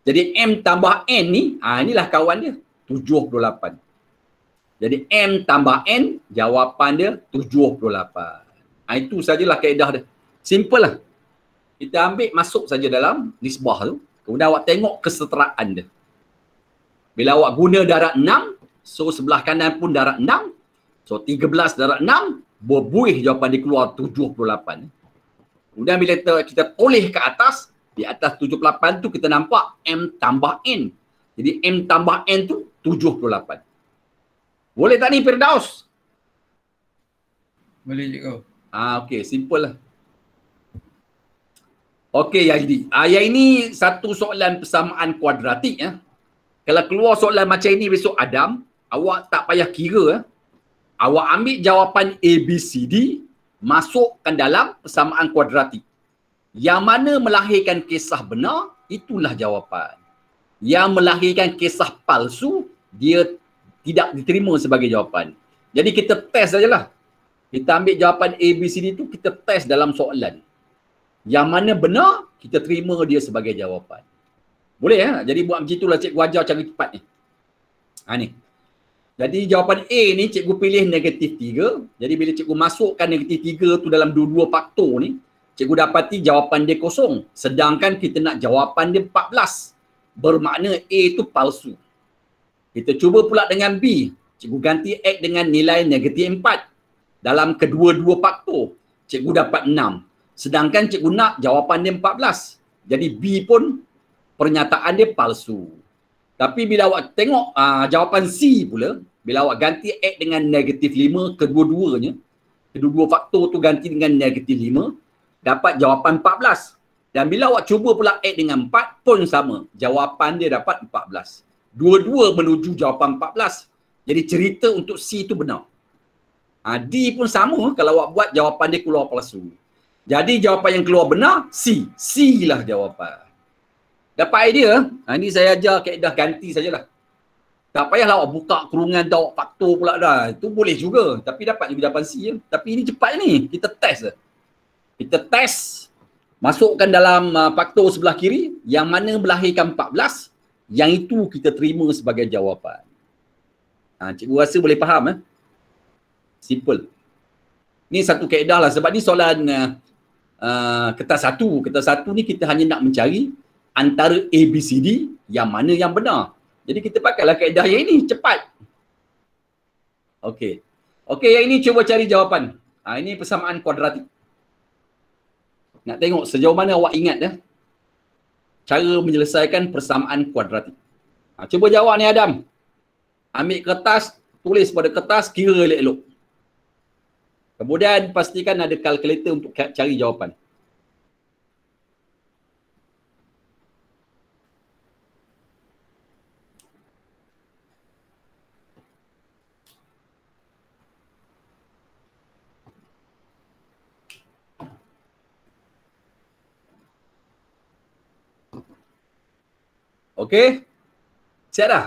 Jadi M tambah N ni, inilah kawan dia, 78. Jadi M tambah N, jawapan dia 78. Itu sajalah kaedah dia. Simple lah. Kita ambil masuk saja dalam nisbah tu. Kemudian awak tengok keseteraan dia. Bila awak guna darab 6, so sebelah kanan pun darab 6. So 13 darab 6, berbuih jawapan dia keluar 78. Kemudian bila kita toleh ke atas, di atas 78 tu kita nampak M tambah N. Jadi M tambah N tu 78. Boleh tak ni Firdaus? Boleh cikgu. Okey, simple lah. Okey Yazdi. Yang ini satu soalan persamaan kuadratik ya. Kalau keluar soalan macam ini besok Adam, awak tak payah kira. Awak ambil jawapan ABCD, masukkan dalam persamaan kuadratik. Yang mana melahirkan kisah benar, itulah jawapan. Yang melahirkan kisah palsu, dia tidak diterima sebagai jawapan. Jadi kita test sajalah. Kita ambil jawapan ABCD itu, kita test dalam soalan. Yang mana benar, kita terima dia sebagai jawapan. Boleh ya? Jadi buat macam itulah cikgu ajar cara cepat ni. Ni. Jadi jawapan A ni cikgu pilih negatif 3. Jadi bila cikgu masukkan negatif 3 tu dalam dua-dua faktor ni, cikgu dapati jawapan dia kosong. Sedangkan kita nak jawapan dia 14. Bermakna A tu palsu. Kita cuba pula dengan B. Cikgu ganti X dengan nilai negatif 4. Dalam kedua-dua faktor, cikgu dapat 6. Sedangkan cikgu nak jawapan dia 14. Jadi B pun pernyataan dia palsu. Tapi bila awak tengok jawapan C pula, bila awak ganti X dengan negatif 5, kedua-duanya, kedua-dua faktor tu ganti dengan negatif 5, dapat jawapan 14. Dan bila awak cuba pula X dengan 4 pun sama. Jawapan dia dapat 14. Dua-dua menuju jawapan 14. Jadi cerita untuk C tu benar. D pun sama kalau awak buat jawapan dia keluar palsu. Jadi jawapan yang keluar benar, C. C lah jawapan. Dapat idea? Ini saya ajar kaedah ganti sajalah. Tak payahlah awak buka kurungan tu awak faktor pula dah. Itu boleh juga. Tapi dapat juga jawapan C. Tapi ini cepat ni. Kita test. Kita test. Masukkan dalam faktor sebelah kiri. Yang mana melahirkan 14. Yang itu kita terima sebagai jawapan. Cikgu rasa boleh faham. Simple. Ni satu kaedah lah. Sebab ni soalan kertas satu. Kertas satu ni kita hanya nak mencari antara ABCD yang mana yang benar. Jadi kita pakailah kaedah yang ini. Cepat. Okey. Okey, yang ini cuba cari jawapan. Ini persamaan kuadratik. Nak tengok sejauh mana awak ingat dah. cara menyelesaikan persamaan kuadratik. Cuba jawab ni Adam. Ambil kertas, tulis pada kertas, kira elok-elok. Kemudian pastikan ada kalkulator untuk cari jawapan. Okey? Siap dah?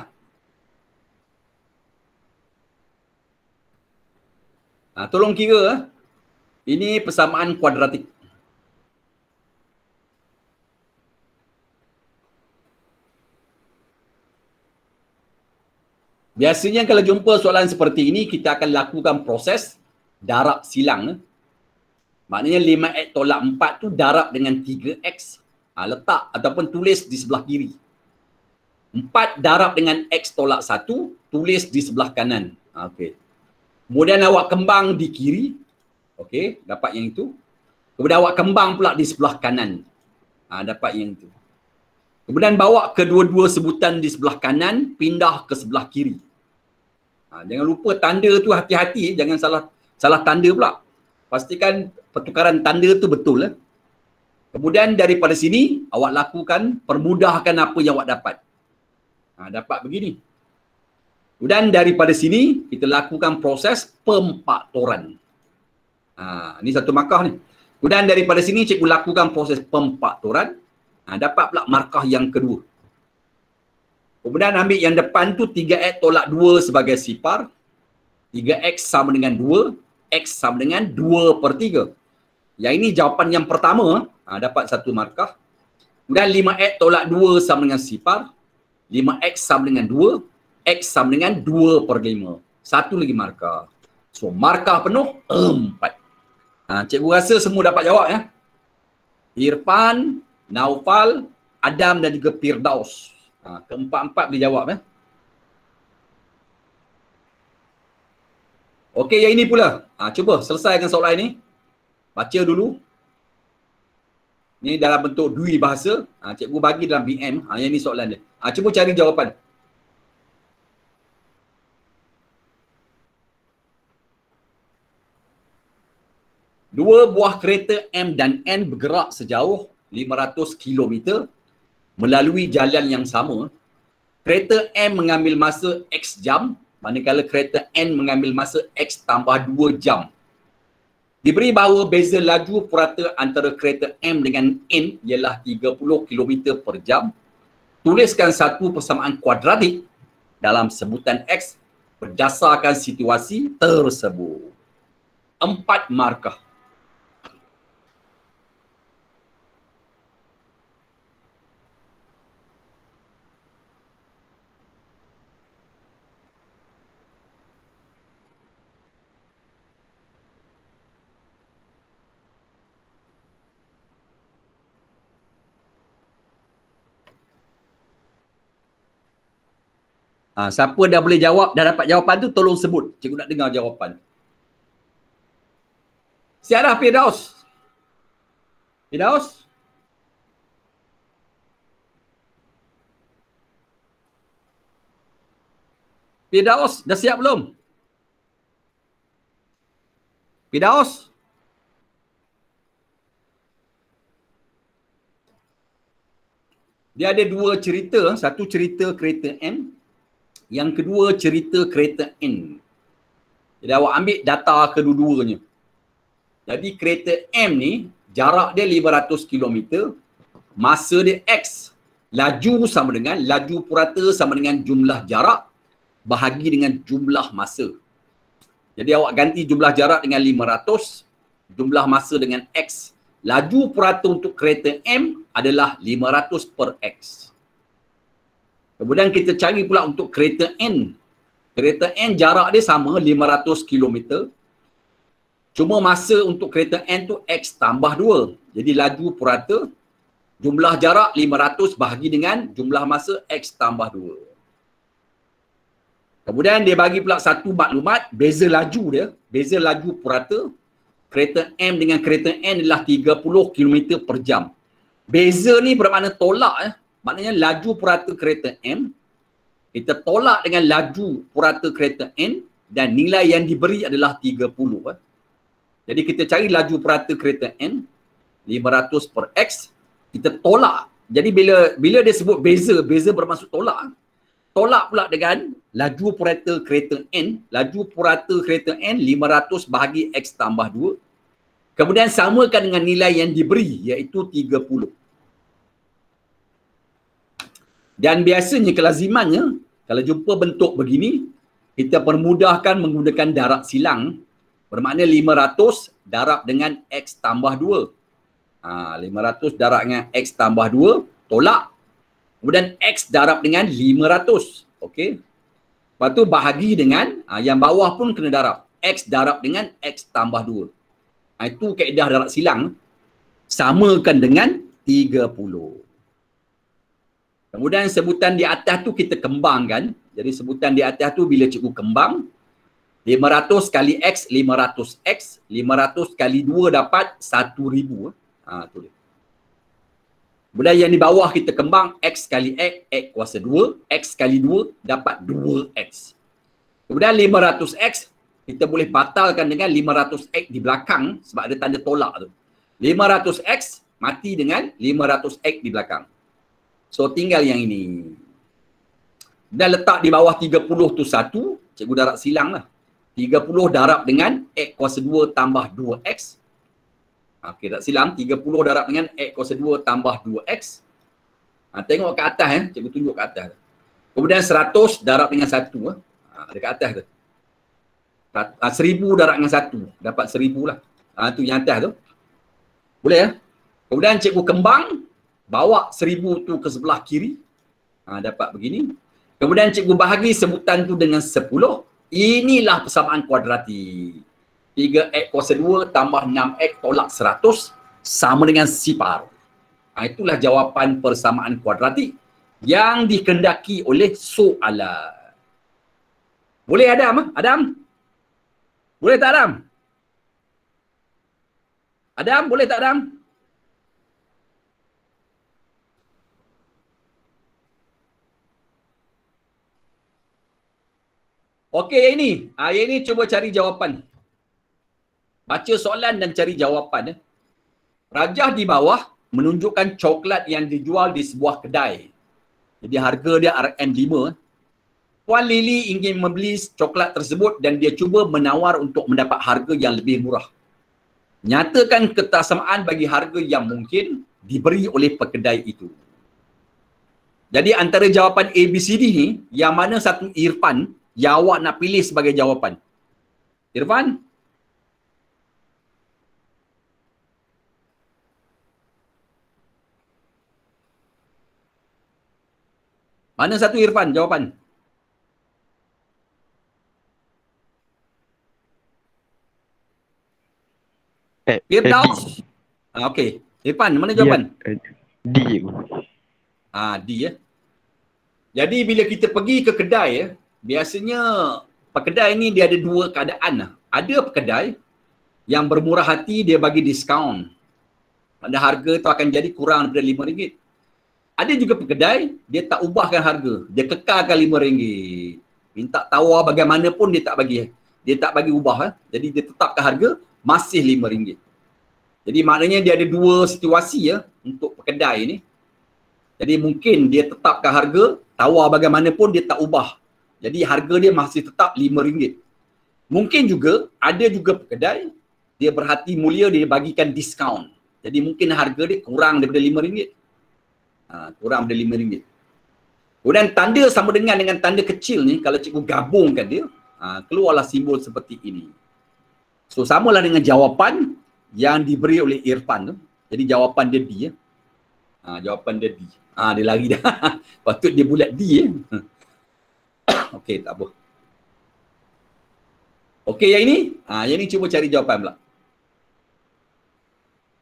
Tolong kira. Ini persamaan kuadratik. Biasanya kalau jumpa soalan seperti ini, kita akan lakukan proses darab silang. Maknanya 5x tolak 4 tu darab dengan 3x. Letak ataupun tulis di sebelah kiri. 4 darab dengan x tolak 1, tulis di sebelah kanan. Okey. Kemudian awak kembang di kiri. Okey, dapat yang itu. Kemudian awak kembang pula di sebelah kanan. Dapat yang itu. Kemudian bawa kedua-dua sebutan di sebelah kanan, pindah ke sebelah kiri. Jangan lupa tanda tu hati-hati, jangan salah tanda pula. Pastikan pertukaran tanda tu betul. Kemudian daripada sini, awak lakukan, permudahkan apa yang awak dapat. Dapat begini. Kemudian daripada sini, kita lakukan proses pemfaktoran. Ini satu markah ni. Kemudian daripada sini, cikgu lakukan proses pemfaktoran. Dapat pula markah yang kedua. Kemudian ambil yang depan tu 3x tolak 2 sebagai sifar. 3x sama dengan 2. X sama dengan 2 per 3. Yang ini jawapan yang pertama. Dapat satu markah. Kemudian 5x tolak 2 sama dengan sifar. 5x sama dengan 2. X sama dengan 2 per 5. Satu lagi markah. So, markah penuh 4. Cikgu rasa semua dapat jawab ya. Irfan, Naufal, Adam dan juga Firdaus. Keempat-empat boleh jawab ya. Okey, yang ini pula. Cuba selesaikan soalan ini. Baca dulu. Ini dalam bentuk dui bahasa. Cikgu bagi dalam BM. Yang ini soalan dia. Cuba cari jawapan. Dua buah kereta M dan N bergerak sejauh 500 km melalui jalan yang sama. Kereta M mengambil masa X jam, manakala kereta N mengambil masa X tambah 2 jam. Diberi bahawa beza laju purata antara kereta M dengan N ialah 30 km per jam. Tuliskan satu persamaan kuadratik dalam sebutan X berdasarkan situasi tersebut. 4 markah. Siapa dah boleh jawab, dah dapat jawapan tu, tolong sebut. Cikgu nak dengar jawapan. Siap dah Firdaus? Firdaus? Firdaus, dah siap belum? Firdaus? Dia ada dua cerita. Satu cerita kereta M. Yang kedua cerita kereta N. Jadi awak ambil data kedua-duanya. Jadi kereta M ni jarak dia 500 km. Masa dia X. Laju sama dengan, laju purata sama dengan jumlah jarak bahagi dengan jumlah masa. Jadi awak ganti jumlah jarak dengan 500. Jumlah masa dengan X. Laju purata untuk kereta M adalah 500 per X. Kemudian kita cari pula untuk kereta N. Kereta N jarak dia sama 500 km. Cuma masa untuk kereta N tu X tambah 2. Jadi laju purata, jumlah jarak 500 bahagi dengan jumlah masa X tambah 2. Kemudian dia bagi pula satu maklumat, beza laju dia. Beza laju purata, kereta M dengan kereta N adalah 30 km per jam. Beza ni bermakna tolak. Maknanya laju purata kereta M, kita tolak dengan laju purata kereta N dan nilai yang diberi adalah 30. Jadi kita cari laju purata kereta N, 500 per X, kita tolak. Jadi bila dia sebut beza, beza bermaksud tolak. Tolak pula dengan laju purata kereta N, laju purata kereta N 500 bahagi X tambah 2. Kemudian samakan dengan nilai yang diberi iaitu 30. Dan biasanya kelazimannya kalau jumpa bentuk begini, kita permudahkan menggunakan darab silang. Bermakna 500 darab dengan X tambah 2. 500 darab dengan X tambah 2, tolak. Kemudian X darab dengan 500. Okey. Lepas tu bahagi dengan, yang bawah pun kena darab. X darab dengan X tambah 2. Itu kaedah darab silang. Samakan dengan 30. Kemudian sebutan di atas tu kita kembangkan. Jadi sebutan di atas tu bila cikgu kembang, 500 kali X, 500X, 500 kali 2 dapat 1000. Tu dia. Kemudian yang di bawah kita kembang, X kali X, X kuasa 2, X kali 2 dapat 2X. Kemudian 500X, kita boleh batalkan dengan 500X di belakang sebab ada tanda tolak tu. 500X mati dengan 500X di belakang. So tinggal yang ini. Dan letak di bawah 30 tu 1, cikgu darab silang lah. 30 darab dengan X kuasa 2 tambah 2X. Okey, tak silang. 30 darab dengan X kuasa 2 tambah 2X. Tengok ke atas, cikgu tunjuk ke atas. Kemudian 100 darab dengan 1. Dekat atas tu. 1000 darab dengan 1. Dapat 1000 lah. Tu yang atas tu. Boleh Kemudian cikgu kembang. Bawa 1000 tu ke sebelah kiri. Dapat begini. Kemudian cikgu bahagi sebutan tu dengan 10. Inilah persamaan kuadratik. 3X kuasa 2 tambah 6X tolak 100 sama dengan sifar. Itulah jawapan persamaan kuadratik yang dikehendaki oleh soalan. Boleh Adam? Adam? Boleh tak Adam? Adam, boleh tak Adam? Okey, yang ini. Yang ini cuba cari jawapan. Baca soalan dan cari jawapan. Rajah di bawah menunjukkan coklat yang dijual di sebuah kedai. Jadi harga dia RM5. Puan Lily ingin membeli coklat tersebut dan dia cuba menawar untuk mendapat harga yang lebih murah. Nyatakan ketersamaan bagi harga yang mungkin diberi oleh pekedai itu. Jadi antara jawapan A, B, C, D ni, yang mana satu Irfan yang awak nak pilih sebagai jawapan? Irfan? Mana satu Irfan jawapan? Firdaus. Okey. Irfan, mana jawapan? D. D Jadi bila kita pergi ke kedai biasanya pekedai ni dia ada dua keadaan. Ada pekedai yang bermurah hati, dia bagi diskaun. Pada harga tu akan jadi kurang daripada RM5. Ada juga pekedai, dia tak ubahkan harga. Dia kekalkan RM5. Minta tawar bagaimanapun dia tak bagi. Dia tak bagi ubah. Jadi dia tetapkan harga masih RM5. Jadi maknanya dia ada dua situasi untuk pekedai ni. Jadi mungkin dia tetapkan harga, tawar bagaimanapun dia tak ubah. Jadi harga dia masih tetap RM5. Mungkin juga, ada juga pekedai, dia berhati mulia, dia bagikan diskaun. Jadi mungkin harga dia kurang daripada RM5. Kurang daripada RM5. Kemudian tanda sama dengan tanda kecil ni, kalau cikgu gabungkan dia, keluarlah simbol seperti ini. So samalah dengan jawapan yang diberi oleh Irfan tu. Jadi jawapan dia D. Jawapan dia D. Dia lari dah. Patut dia bulat D. Okey, tak apa. Okey, yang ini cuba cari jawapan pula.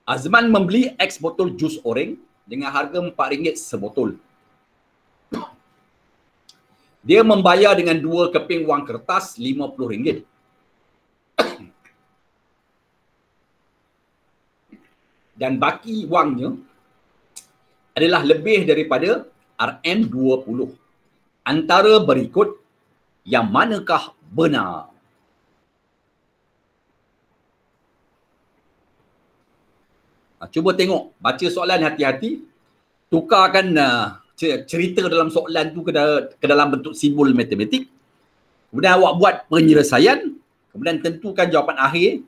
Azman membeli X botol jus oreng dengan harga RM4 sebotol. Dia membayar dengan 2 keping wang kertas RM50. Dan baki wangnya adalah lebih daripada Rn20. Antara berikut yang manakah benar? Cuba tengok, baca soalan hati-hati, tukarkan cerita dalam soalan tu ke dalam bentuk simbol matematik. Kemudian awak buat penyelesaian, kemudian tentukan jawapan akhir.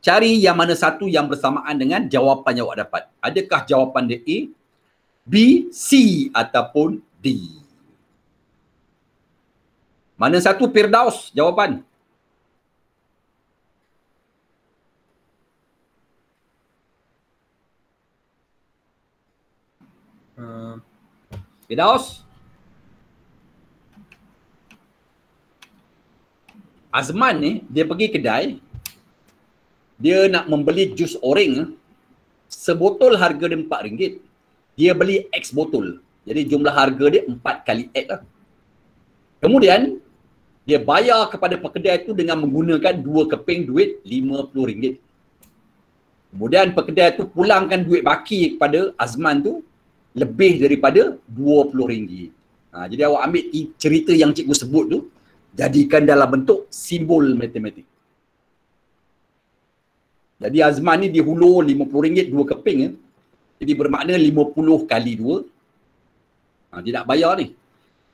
Cari yang mana satu yang bersamaan dengan jawapan yang awak dapat. Adakah jawapan dia A, B, C ataupun D? Mana satu Firdaus jawapan? Firdaus? Azman ni, dia pergi kedai, dia nak membeli jus oreng, sebotol harga dia RM4. Dia beli X botol. Jadi jumlah harga dia 4 kali X lah. Kemudian, dia bayar kepada pekedai itu dengan menggunakan 2 keping duit RM50. Kemudian pekedai itu pulangkan duit baki kepada Azman tu lebih daripada RM20. Jadi awak ambil cerita yang cikgu sebut tu, jadikan dalam bentuk simbol matematik. Jadi Azman ni dihulur RM50 2 keping. Jadi bermakna 50 kali 2. Dia nak bayar ni.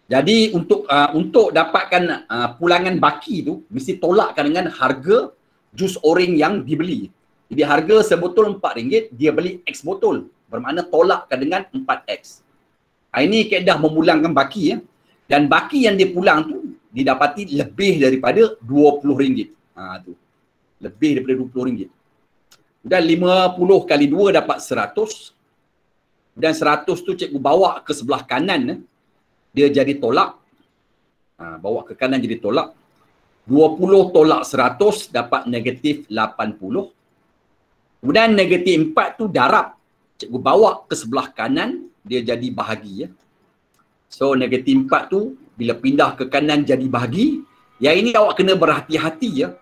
Jadi untuk dapatkan pulangan baki tu, mesti tolakkan dengan harga jus oreng yang dibeli. Jadi harga sebotol RM4, dia beli X botol. Bermakna tolakkan dengan 4X. Ini kaedah memulangkan baki. Dan baki yang dia pulang tu, didapati lebih daripada RM20. Tu. Lebih daripada RM20. Dan 50 kali 2 dapat 100. Dan 100 tu cikgu bawa ke sebelah kanan. Dia jadi tolak. Bawa ke kanan jadi tolak. 20 tolak 100 dapat negatif 80. Kemudian negatif 4 tu darab. Cikgu bawa ke sebelah kanan. Dia jadi bahagi. So negatif 4 tu bila pindah ke kanan jadi bahagi. Yang ini awak kena berhati-hati.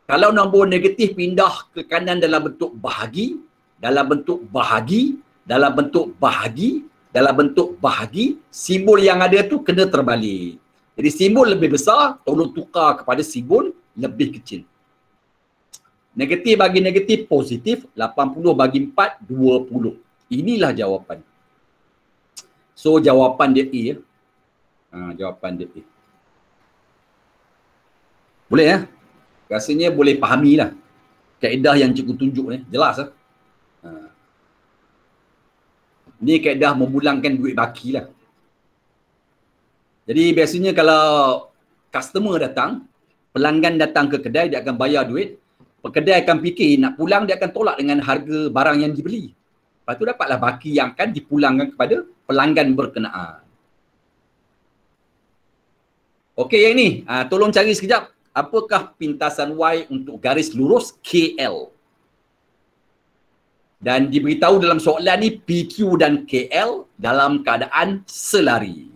Kalau nombor negatif pindah ke kanan dalam bentuk bahagi, dalam bentuk bahagi, dalam bentuk bahagi, dalam bentuk bahagi, simbol yang ada tu kena terbalik. Jadi simbol lebih besar, tolong tukar kepada simbol lebih kecil. Negatif bagi negatif positif, 80 bagi 4, 20. Inilah jawapan. So jawapan dia A. Jawapan dia A. Boleh ya? Rasanya boleh fahamilah kaedah yang cikgu tunjuk ni. Jelas lah. Ni kaedah memulangkan duit baki lah. Jadi biasanya kalau customer datang, pelanggan datang ke kedai, dia akan bayar duit. Pekedai akan fikir nak pulang, dia akan tolak dengan harga barang yang dibeli. Lepas tu dapatlah baki yang akan dipulangkan kepada pelanggan berkenaan. Okey yang ni, tolong cari sekejap. Apakah pintasan Y untuk garis lurus KL? Dan diberitahu dalam soalan ni PQ dan KL dalam keadaan selari.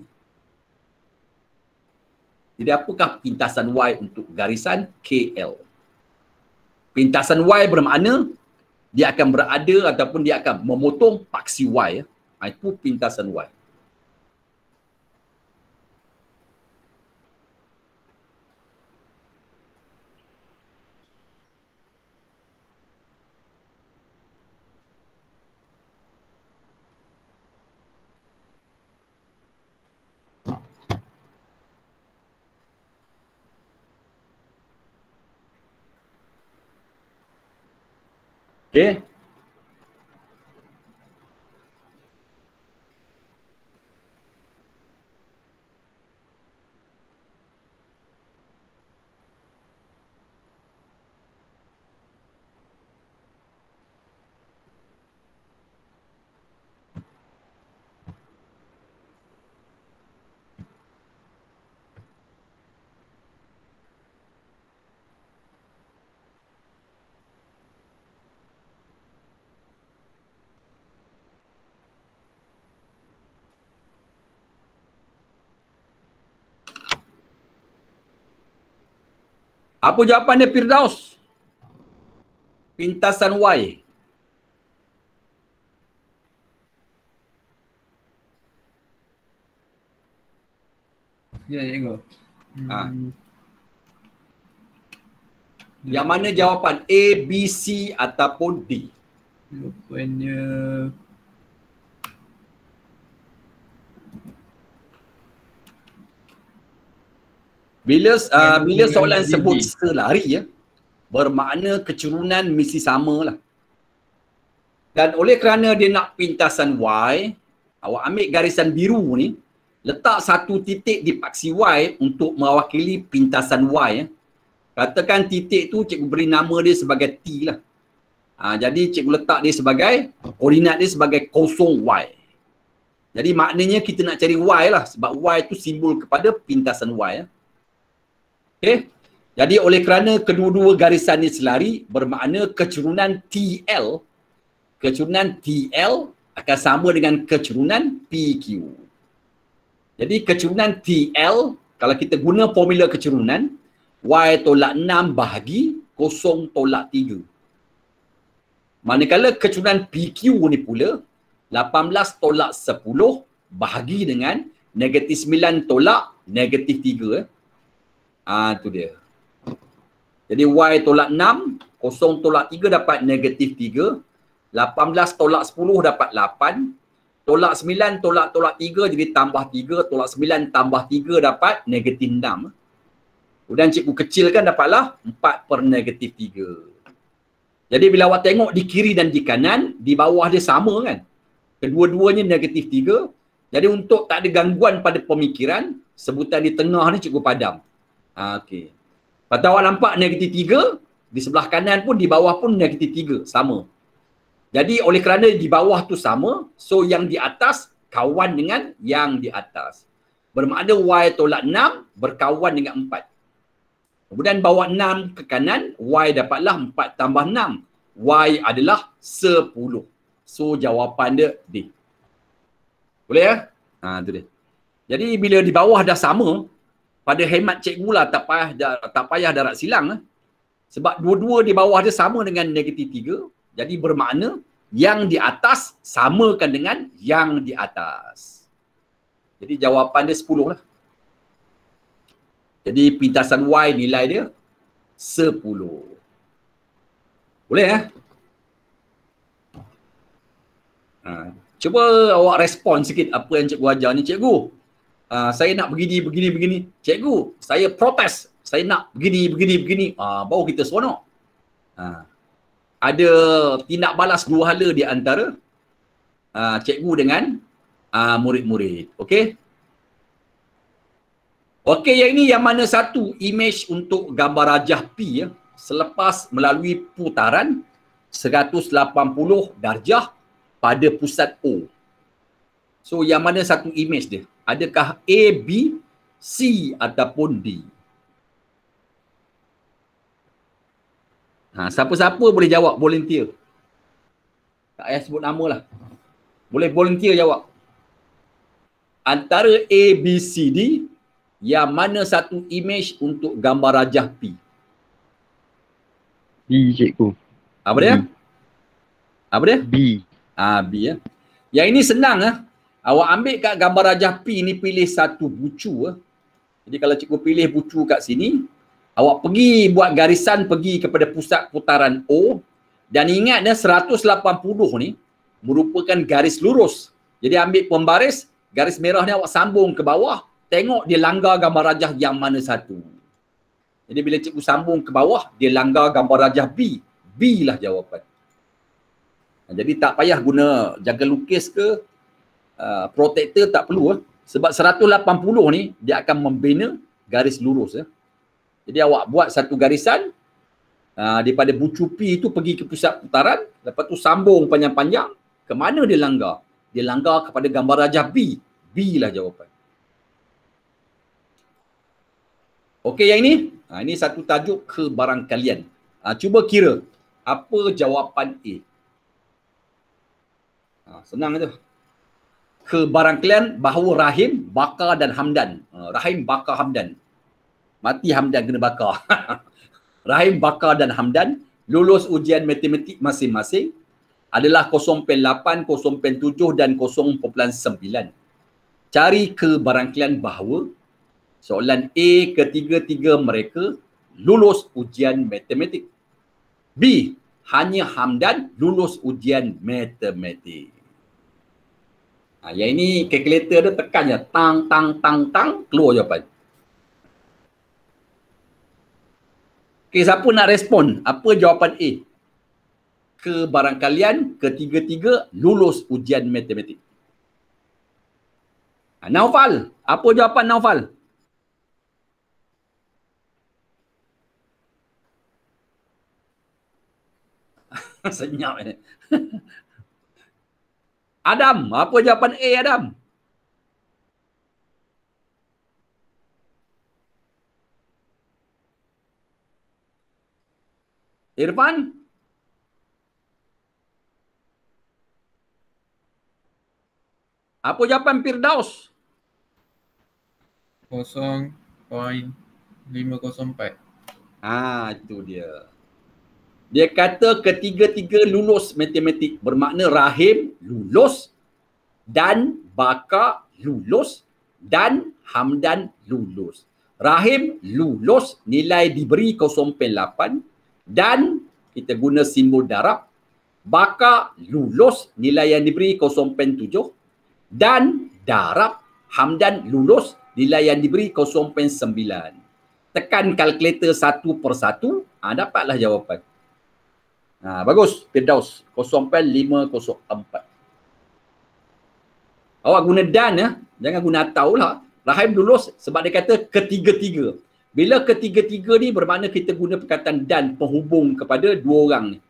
Jadi apakah pintasan Y untuk garisan KL? Pintasan Y bermakna dia akan berada ataupun dia akan memotong paksi Y. Itu pintasan Y. Okey. Apa jawapan dia Firdaus? Pintasan Y. Ya, cikgu. Yang mana jawapan A, B, C ataupun D? Jawapannya Bila soalan D. sebut selari ya, bermakna kecurunan mesti sama lah. Dan oleh kerana dia nak pintasan Y, awak ambil garisan biru ni, letak satu titik di paksi Y untuk mewakili pintasan Y ya. Katakan titik tu cikgu beri nama dia sebagai T lah. Jadi cikgu letak dia sebagai, koordinat dia sebagai 0Y. Jadi maknanya kita nak cari Y lah, sebab Y tu simbol kepada pintasan Y ya. Okay. Jadi oleh kerana kedua-dua garisan ni selari, bermakna kecurunan TL akan sama dengan kecurunan PQ. Jadi kecurunan TL, kalau kita guna formula kecurunan, Y tolak 6 bahagi 0 tolak 3. Manakala kecurunan PQ ni pula, 18 tolak 10 bahagi dengan negatif 9 tolak negatif 3. Tu dia. Jadi Y tolak 6, 0 tolak 3 dapat negatif 3. 18 tolak 10 dapat 8. Tolak 9 tolak 3 jadi tambah 3. Tolak 9 tambah 3 dapat negatif 6. Kemudian cikgu kecilkan dapatlah 4 per negatif 3. Jadi bila awak tengok di kiri dan di kanan, di bawah dia sama kan. Kedua-duanya negatif 3. Jadi untuk tak ada gangguan pada pemikiran, sebutan di tengah ni cikgu padam. Okey. Lepas awak nampak negatif 3, di sebelah kanan pun, di bawah pun negatif 3. Sama. Jadi oleh kerana di bawah tu sama, so yang di atas kawan dengan yang di atas. Bermakna Y tolak 6 berkawan dengan 4. Kemudian bawa 6 ke kanan, Y dapatlah 4 tambah 6. Y adalah 10. So jawapan dia D. Boleh ya? Tu dia. Jadi bila di bawah dah sama, pada hemat cikgu lah, tak payah darat silang. Sebab dua-dua di bawah dia sama dengan negatif 3. Jadi bermakna yang di atas samakan dengan yang di atas. Jadi jawapan dia 10 lah. Jadi pintasan Y nilai dia 10. Boleh ya? Cuba awak respon sikit apa yang cikgu ajar ni. Cikgu, saya nak begini. Cikgu, saya protes. Saya nak begini. Baru kita seronok. Ada tindak balas dua hala di antara cikgu dengan murid-murid. Okey? Okey, yang ini yang mana satu image untuk gambar rajah P ya, selepas melalui putaran 180 darjah pada pusat O. So yang mana satu image dia? Adakah A, B, C ataupun D? Siapa-siapa boleh jawab, volunteer. Tak payah sebut nama lah. Boleh volunteer jawab. Antara A, B, C, D, yang mana satu image untuk gambar rajah P? B, cikgu. Apa dia? Apa dia? B. B ya. Yang ini senang Awak ambil kat gambar rajah P ni, pilih satu bucu. Jadi kalau cikgu pilih bucu kat sini, awak pergi buat garisan pergi kepada pusat putaran O, dan ingat 180 ni merupakan garis lurus. Jadi ambil pembaris, garis merah ni awak sambung ke bawah, tengok dia langgar gambar rajah yang mana satu. Jadi bila cikgu sambung ke bawah, dia langgar gambar rajah B. B lah jawapan. Jadi tak payah guna jaga lukis ke protektor, tak perlu. Sebab 180 ni dia akan membina garis lurus. Jadi awak buat satu garisan daripada bucu P itu pergi ke pusat putaran, lepas tu sambung panjang-panjang. Ke mana dia langgar? Dia langgar kepada gambar rajah B. B lah jawapan. Okey, yang ini? Ini satu tajuk kebarangkalian. Cuba kira apa jawapan A. Senang je. Kebarangkalian bahawa Rahim, Bakar dan Hamdan. Rahim, Bakar, Hamdan. Mati Hamdan kena bakar. Rahim, Bakar dan Hamdan lulus ujian matematik masing-masing adalah 0.8, 0.7 dan 0.9. Cari kebarangkalian bahawa Soalan A, ketiga-tiga mereka lulus ujian matematik. B, hanya Hamdan lulus ujian matematik. Yang ini kalkulator dia tekan je. Tang, tang, tang, tang, keluar jawapan. Okey, siapa nak respon? Apa jawapan A? Kebarangkalian ketiga-tiga lulus ujian matematik. Naufal, apa jawapan Naufal? Senyap ni. Adam, apa jawapan A, Adam? Irfan? Apa jawapan Firdaus? 0.504. Itu dia. Dia kata ketiga-tiga lulus matematik bermakna Rahim lulus dan Baka lulus dan Hamdan lulus. Rahim lulus, nilai diberi 0.8 dan kita guna simbol darab. Baka lulus, nilai yang diberi 0.7 dan darab. Hamdan lulus, nilai yang diberi 0.9. Tekan kalkulator satu per satu, dapatlah jawapan. Bagus, Firdaus. 0.504. Awak guna dan ya. Jangan guna atau lah. Rahim lulus sebab dia kata ketiga-tiga. Bila ketiga-tiga ni bermakna kita guna perkataan dan penghubung kepada dua orang ni.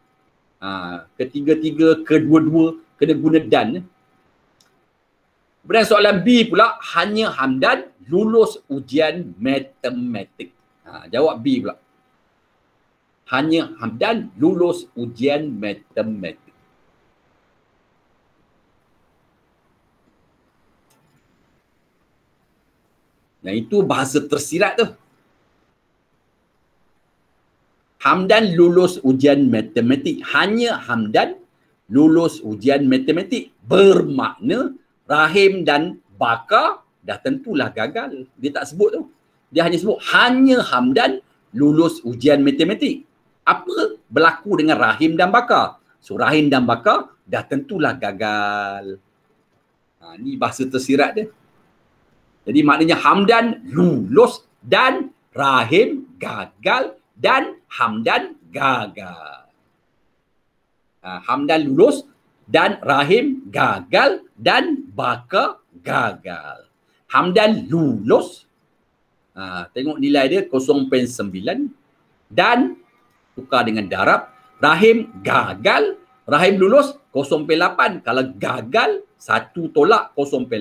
Ketiga-tiga, kedua-dua kena guna dan. Kemudian soalan B pula, hanya Hamdan lulus ujian matematik. Jawab B pula. Hanya Hamdan lulus ujian matematik. Yang itu bahasa tersirat tu. Hamdan lulus ujian matematik. Hanya Hamdan lulus ujian matematik. Bermakna Rahim dan Baka dah tentulah gagal. Dia tak sebut tu. Dia hanya sebut hanya Hamdan lulus ujian matematik. Apa berlaku dengan Rahim dan Baka? So Rahim dan Baka dah tentulah gagal. Ni bahasa tersirat dia. Jadi maknanya Hamdan lulus dan Rahim gagal dan Hamdan gagal. Hamdan lulus dan Rahim gagal dan Baka gagal. Hamdan lulus. Tengok nilai dia 0.9 dan tukar dengan darab. Rahim gagal, Rahim lulus 0.8. Kalau gagal, 1 tolak 0.8.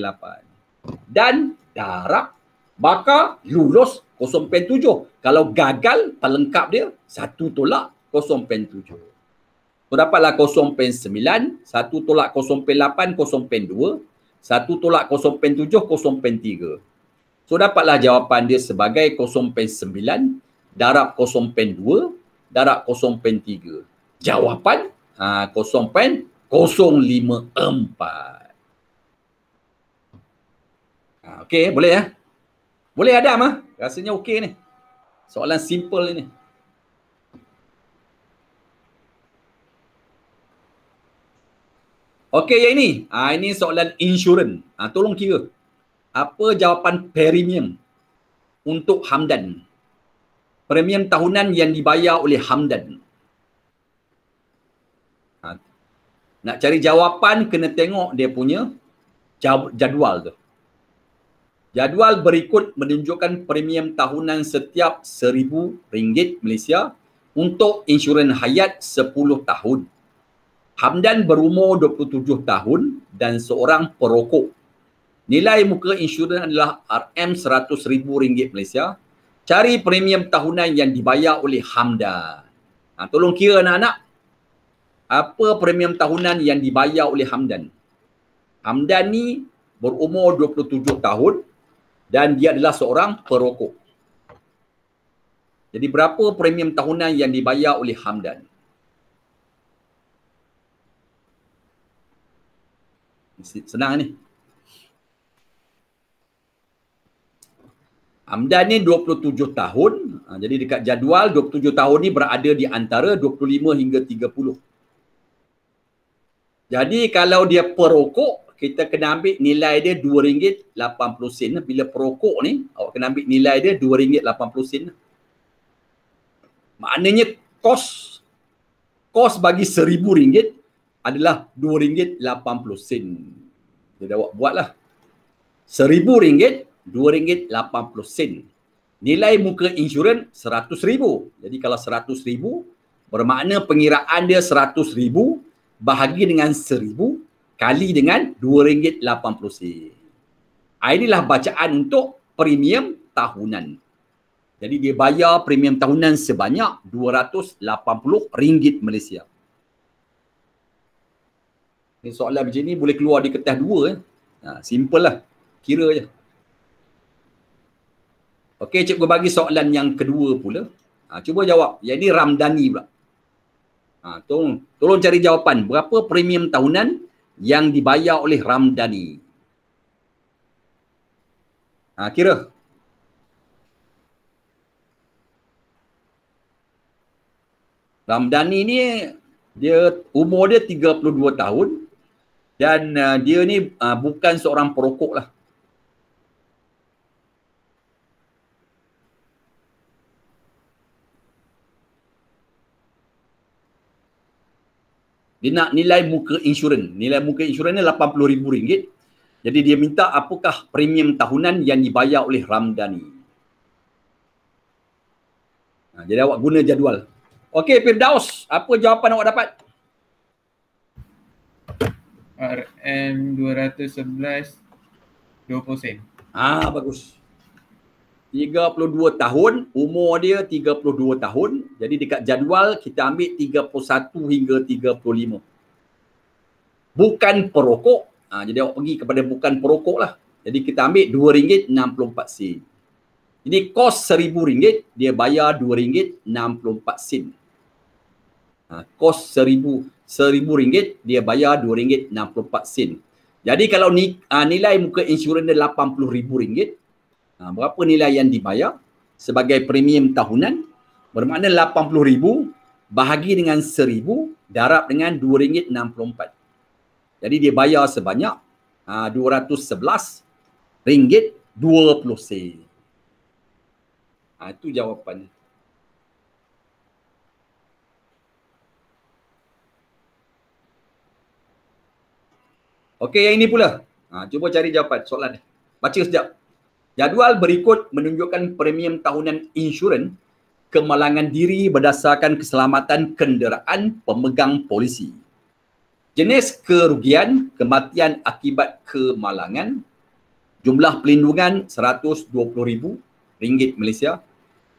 Dan darab, Baka lulus 0.7. Kalau gagal, pelengkap dia 1 tolak 0.7. So dapatlah 0.9, 1 tolak 0.8, 0.2. 1 tolak 0.7, 0.3. So dapatlah jawapan dia sebagai 0.9 darab 0.2 darab 0.3. Jawapan 0.054. Okey, boleh ya? Boleh Adam Rasanya okey ni. Soalan simple ni. Okey, yang ini. Ini soalan insurans. Tolong kira. Apa jawapan premium untuk Hamdan? Premium tahunan yang dibayar oleh Hamdan. Nak cari jawapan kena tengok dia punya jadual tu. Jadual berikut menunjukkan premium tahunan setiap RM1,000 Malaysia untuk insurans hayat 10 tahun. Hamdan berumur 27 tahun dan seorang perokok. Nilai muka insurans adalah RM100,000 Malaysia. Cari premium tahunan yang dibayar oleh Hamdan. Tolong kira anak-anak. Apa premium tahunan yang dibayar oleh Hamdan? Hamdan ni berumur 27 tahun dan dia adalah seorang perokok. Jadi berapa premium tahunan yang dibayar oleh Hamdan? Senang ni. Hamdan ni 27 tahun. Jadi dekat jadual 27 tahun ni berada di antara 25 hingga 30. Jadi kalau dia perokok, kita kena ambil nilai dia RM2.80. Bila perokok ni, awak kena ambil nilai dia RM2.80. Maknanya kos bagi RM1,000 adalah RM2.80. Jadi awak buatlah. RM1,000, RM2.80. Nilai muka insurans RM100,000. Jadi kalau RM100,000, bermakna pengiraan dia RM100,000 bahagi dengan RM1,000 kali dengan RM2.80. Inilah bacaan untuk premium tahunan. Jadi dia bayar premium tahunan sebanyak RM280 Malaysia. Ini soalan macam ni boleh keluar di kertas 2. Simple lah. Kira je. Okey, cikgu bagi soalan yang kedua pula. Cuba jawab. Yang ni Ramdhani pula. Tolong cari jawapan. Berapa premium tahunan yang dibayar oleh Ramdhani? Kira. Ramdhani ni umur dia 32 tahun dan dia ni bukan seorang perokok lah. Dia nak nilai muka insurans. Nilai muka insurans ni RM80,000. Jadi dia minta apakah premium tahunan yang dibayar oleh Ramdhani. Jadi awak guna jadual. Okey, Firdaus, apa jawapan awak dapat? RM 211 20 sen. Bagus. 32 tahun, umur dia 32 tahun. Jadi dekat jadual kita ambil 31 hingga 35. Bukan perokok. Jadi awak pergi kepada bukan perokok lah. Jadi kita ambil RM2.64. Ini kos RM1,000, dia bayar RM2.64. Kos RM1,000, dia bayar RM2.64. Jadi kalau nilai muka insurans dia RM80,000, berapa nilai yang dibayar sebagai premium tahunan? Bermakna RM80,000 bahagi dengan RM1,000 darab dengan RM2.64. Jadi dia bayar sebanyak RM211.20. Itu jawapan. Okey, yang ini pula. Cuba cari jawapan soalan ni. Baca sekejap. Jadual berikut menunjukkan premium tahunan insurans kemalangan diri berdasarkan keselamatan kenderaan pemegang polisi. Jenis kerugian kematian akibat kemalangan, jumlah pelindungan RM120,000 Malaysia,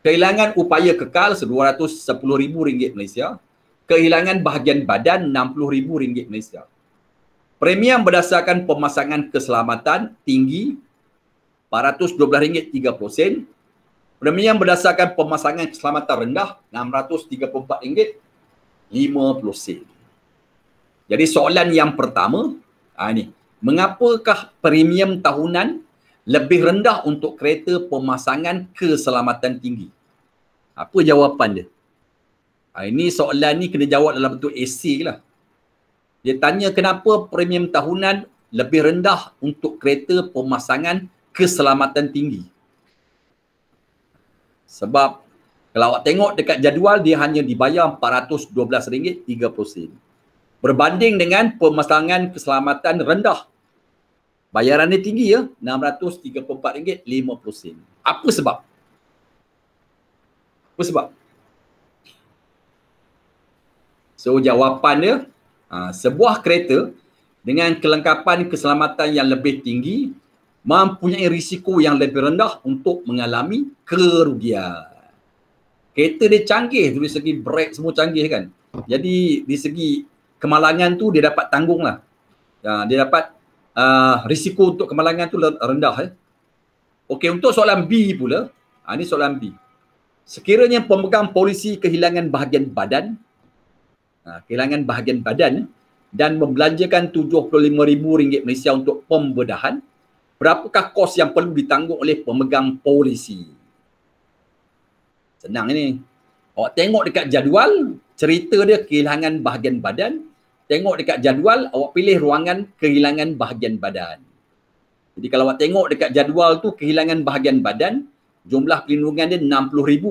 kehilangan upaya kekal RM210,000 Malaysia, kehilangan bahagian badan RM60,000 Malaysia. Premium berdasarkan pemasangan keselamatan tinggi RM412.30. Premium berdasarkan pemasangan keselamatan rendah RM634.50. Jadi soalan yang pertama, ni, mengapakah premium tahunan lebih rendah untuk kereta pemasangan keselamatan tinggi? Apa jawapan dia? Ini soalan ni kena jawab dalam bentuk esei lah. Dia tanya kenapa premium tahunan lebih rendah untuk kereta pemasangan keselamatan tinggi. Sebab kalau awak tengok dekat jadual dia hanya dibayar RM412.30 berbanding dengan pemasangan keselamatan rendah. Bayarannya tinggi ya, RM634.50. Apa sebab? Apa sebab? So jawapan dia, sebuah kereta dengan kelengkapan keselamatan yang lebih tinggi mempunyai risiko yang lebih rendah untuk mengalami kerugian. Kereta dia canggih dari segi brake semua canggih kan. Jadi di segi kemalangan tu dia dapat tanggung lah. Dia dapat risiko untuk kemalangan tu rendah. Okey, untuk soalan B pula. Ini soalan B. Sekiranya pemegang polisi kehilangan bahagian badan, dan membelanjakan RM75,000 Malaysia untuk pembedahan, berapakah kos yang perlu ditanggung oleh pemegang polisi? Senang ini. Awak tengok dekat jadual, cerita dia kehilangan bahagian badan. Tengok dekat jadual, awak pilih ruangan kehilangan bahagian badan. Jadi kalau awak tengok dekat jadual tu kehilangan bahagian badan, jumlah perlindungan dia RM60,000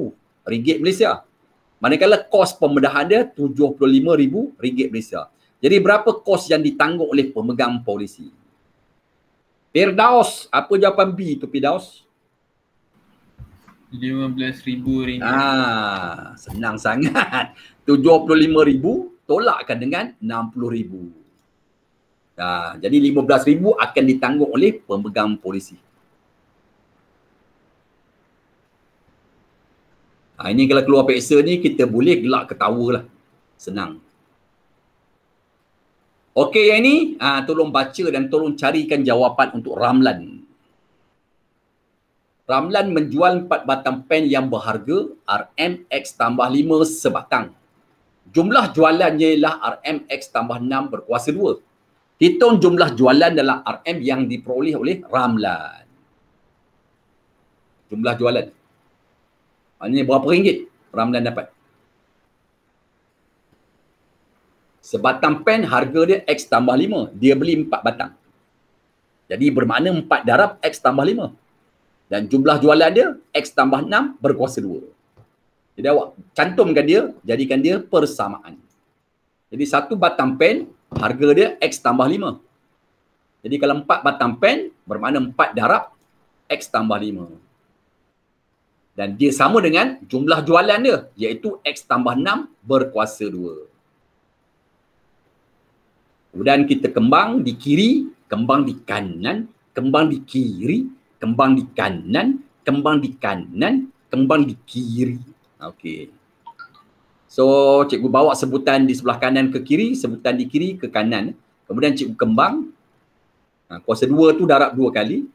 Malaysia. Manakala kos pembedahan dia RM75,000 Malaysia. Jadi berapa kos yang ditanggung oleh pemegang polisi? Firdaus, apa jawapan B tu Firdaus? RM15,000. Senang sangat. 75,000 tolakkan dengan 60,000. Jadi 15,000 akan ditanggung oleh pemegang polisi. Ini kalau keluar peksa ni kita boleh gelak ketawa lah. Senang. Okey, yang ini tolong baca dan tolong carikan jawapan untuk Ramlan. Ramlan menjual 4 batang pen yang berharga RMX tambah 5 sebatang. Jumlah jualannya ialah RMX tambah 6 berkuasa 2. Hitung jumlah jualan dalam RM yang diperoleh oleh Ramlan. Jumlah jualan. Maknanya berapa ringgit Ramlan dapat? Sebatang pen harga dia X tambah 5. Dia beli 4 batang. Jadi bermakna 4 darab X tambah 5. Dan jumlah jualan dia X tambah 6 berkuasa 2. Jadi awak cantumkan dia, jadikan dia persamaan. Jadi satu batang pen, harga dia X tambah 5. Jadi kalau 4 batang pen, bermakna 4 darab X tambah 5. Dan dia sama dengan jumlah jualan dia, iaitu X tambah 6 berkuasa 2. Kemudian kita kembang di kiri, kembang di kanan, kembang di kiri, kembang di kanan, kembang di kanan, kembang di kiri. Okey. So, cikgu bawa sebutan di sebelah kanan ke kiri, sebutan di kiri ke kanan. Kemudian cikgu kembang. Kuasa 2 tu darab 2 kali.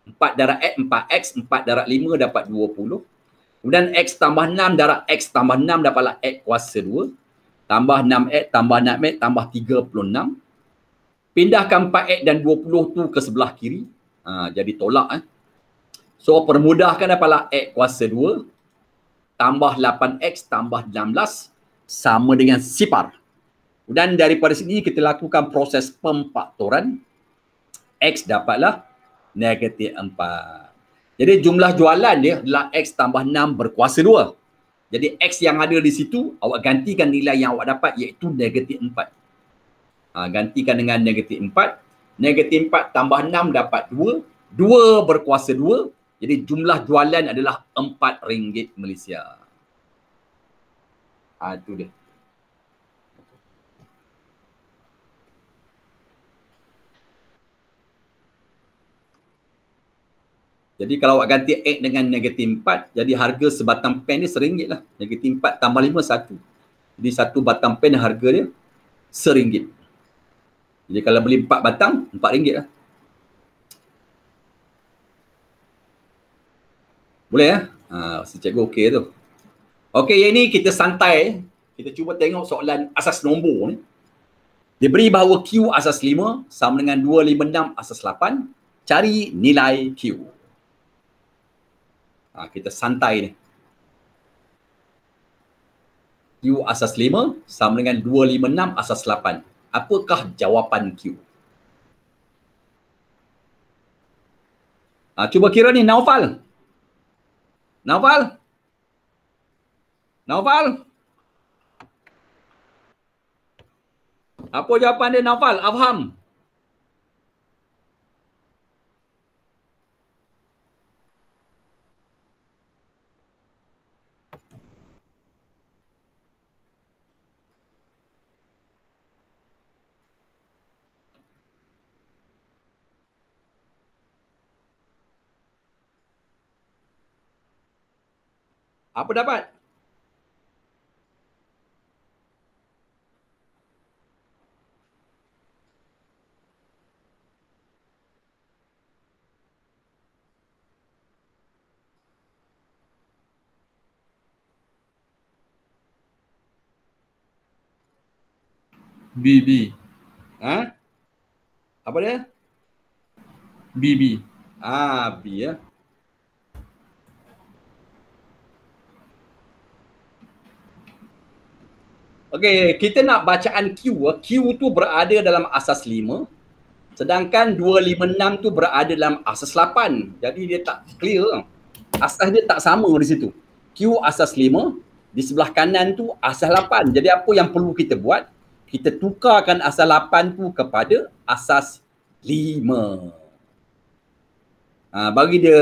4 darab X, 4X, 4 darab 5 dapat 20. Kemudian X tambah 6 darab X tambah 6 dapatlah X kuasa 2. Tambah 6X, tambah 6X, tambah 36. Pindahkan 4X dan 20 tu ke sebelah kiri. Jadi tolak. So, permudahkan dapatlah X kuasa 2. Tambah 8X tambah 16 sama dengan sifar. Dan daripada sini kita lakukan proses pemfaktoran. X dapatlah negatif 4. Jadi jumlah jualan dia adalah X tambah 6 berkuasa 2. Jadi X yang ada di situ, awak gantikan nilai yang awak dapat iaitu negatif 4. Gantikan dengan negatif 4. Negatif 4 tambah 6 dapat 2. 2 berkuasa 2. Jadi jumlah jualan adalah RM4 Malaysia. Itu dia. Jadi kalau awak ganti X dengan negatif 4, jadi harga sebatang pen ni RM1 lah. Negatif 4 tambah 5, 1. Jadi satu batang pen harga dia RM1. Jadi kalau beli 4 batang, RM4 lah. Boleh ya? Si cikgu okey tu. Okey, yang ni kita santai. Kita cuba tengok soalan asas nombor ni. Diberi bahawa Q asas 5 sama dengan 256 asas 8. Cari nilai Q. Kita santai ni. Q asas 5 sama dengan 256 asas 8. Apakah jawapan Q? Cuba kira ni Naufal. Naufal? Naufal? Apa jawapan dia Naufal? Afham? Apa dapat? B. Apa dia? B. B ya. Okey, kita nak bacaan Q. Q tu berada dalam asas 5. Sedangkan 256 tu berada dalam asas 8. Jadi dia tak clear. Asas dia tak sama di situ. Q asas 5, di sebelah kanan tu asas 8. Jadi apa yang perlu kita buat? Kita tukarkan asas 8 tu kepada asas 5.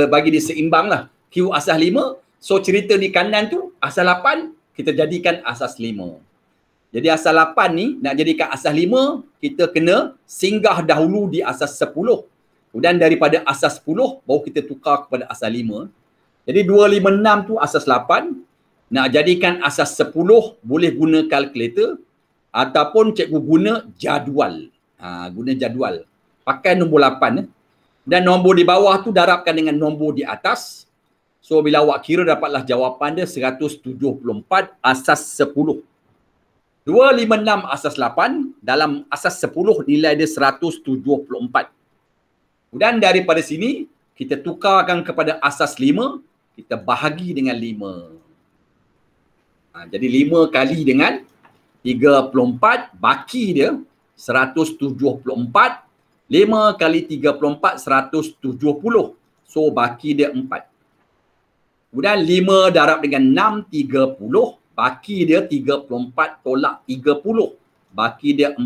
Bagi dia seimbang lah. Q asas 5, so cerita di kanan tu asas 8, kita jadikan asas 5. Jadi asas 8 ni nak jadikan asas 5, kita kena singgah dahulu di asas 10. Kemudian daripada asas 10 baru kita tukar kepada asas 5. Jadi 256 tu asas 8, nak jadikan asas 10 boleh guna kalkulator ataupun cikgu guna jadual. Guna jadual. Pakai nombor 8. Dan nombor di bawah tu darabkan dengan nombor di atas. So bila awak kira dapatlah jawapan dia 174 asas 10. 256 asas 8, dalam asas 10 nilai dia 174. Kemudian daripada sini, kita tukarkan kepada asas 5, kita bahagi dengan 5. Jadi 5 kali dengan 34, baki dia 174. 5 kali 34, 170. So baki dia 4. Kemudian 5 darab dengan 6, 30. Baki dia 34 tolak 30. Baki dia 4.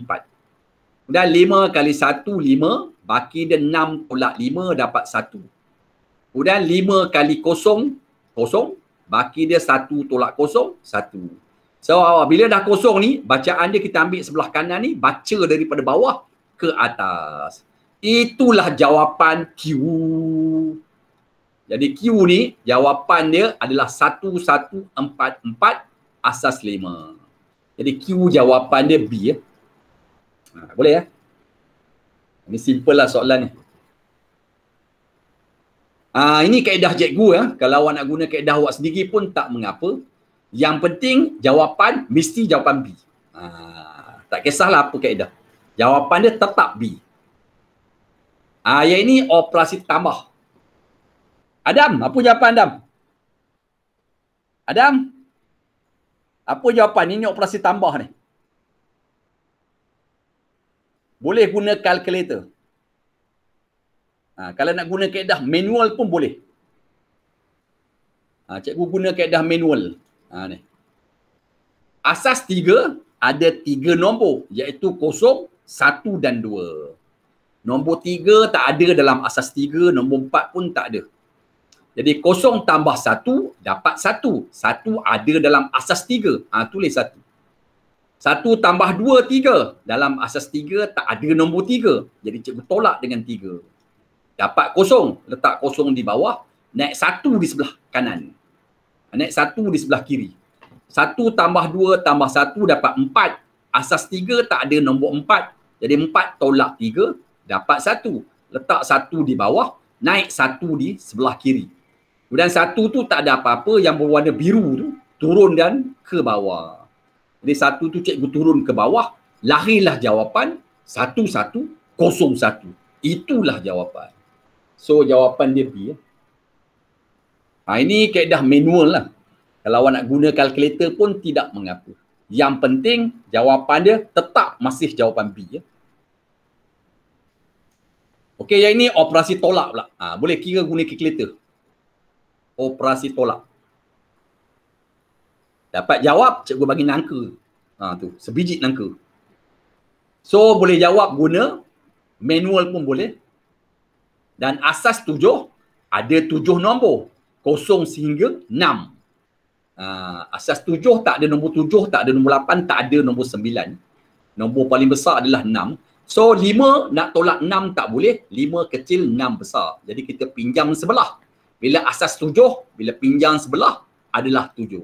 Kemudian 5 kali 1, 5. Baki dia 6 tolak 5 dapat 1. Kemudian 5 kali 0, 0. Baki dia 1 tolak 0, 1. So bila dah kosong ni, bacaan dia kita ambil sebelah kanan ni, baca daripada bawah ke atas. Itulah jawapan Q. Jadi Q ni jawapan dia adalah 1144 asas 5. Jadi Q jawapan dia B ya. Boleh ya? Ini simple lah soalan ni. Ini kaedah cikgu ya. Kalau awak nak guna kaedah awak sendiri pun tak mengapa. Yang penting jawapan mesti jawapan B. Tak kisahlah apa kaedah. Jawapan dia tetap B. Yang ini operasi tambah. Adam, apa jawapan Adam? Adam? Apa jawapan? Ini operasi tambah ni. Boleh guna kalkulator. Kalau nak guna kaedah manual pun boleh. Cikgu guna kaedah manual. Ni. Asas 3 ada 3 nombor, iaitu 0, 1 dan 2. Nombor 3 tak ada dalam asas 3, nombor 4 pun tak ada. Jadi 0 tambah 1 dapat 1. 1 ada dalam asas 3. Tulis 1. 1 tambah 2, 3. Dalam asas 3 tak ada nombor 3. Jadi cikgu tolak dengan 3. Dapat 0. Letak 0 di bawah. Naik 1 di sebelah kanan. Naik 1 di sebelah kiri. 1 tambah 2 tambah 1 dapat 4. Asas 3 tak ada nombor 4. Jadi 4 tolak 3 dapat 1. Letak 1 di bawah. Naik 1 di sebelah kiri. Kemudian 1 tu tak ada apa-apa, yang berwarna biru tu turun dan ke bawah. Jadi 1 tu cikgu turun ke bawah, lahirlah jawapan 1101. Itulah jawapan. So jawapan dia B. Ini kaedah manual lah. Kalau awak nak guna kalkulator pun tidak mengapa. Yang penting jawapan dia tetap masih jawapan B. Okey, yang ini operasi tolak pula. Boleh kira guna kalkulator. Operasi tolak. Dapat jawab, cikgu bagi nangka. Tu, sebiji nangka. So, boleh jawab guna manual pun boleh. Dan asas 7, ada 7 nombor. 0 sehingga 6. Asas 7 tak ada nombor 7, tak ada nombor 8, tak ada nombor 9. Nombor paling besar adalah 6. So, 5 nak tolak 6 tak boleh. 5 kecil, 6 besar. Jadi, kita pinjam sebelah. Bila asas 7, bila pinjam sebelah adalah 7.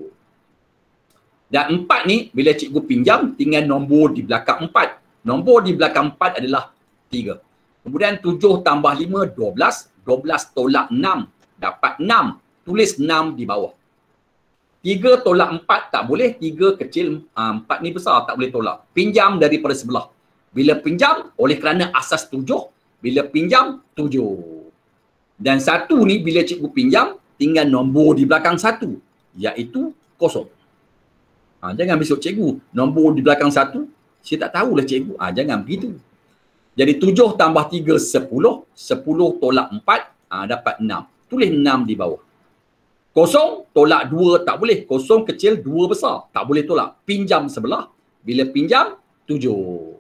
Dan 4 ni, bila cikgu pinjam, tinggal nombor di belakang 4. Nombor di belakang 4 adalah 3. Kemudian 7 tambah 5, 12. 12 tolak 6, dapat 6. Tulis 6 di bawah. 3 tolak 4 tak boleh. 3 kecil, 4 ni besar, tak boleh tolak. Pinjam daripada sebelah. Bila pinjam, oleh kerana asas 7, bila pinjam 7. Dan 1 ni bila cikgu pinjam, tinggal nombor di belakang 1, iaitu 0. Jangan besok cikgu, nombor di belakang 1, saya tak tahulah cikgu. Jangan begitu. Jadi 7 tambah 3, 10. 10 tolak 4, dapat 6. Tulis 6 di bawah. 0 tolak 2 tak boleh. 0 kecil, 2 besar. Tak boleh tolak. Pinjam sebelah. Bila pinjam, 7.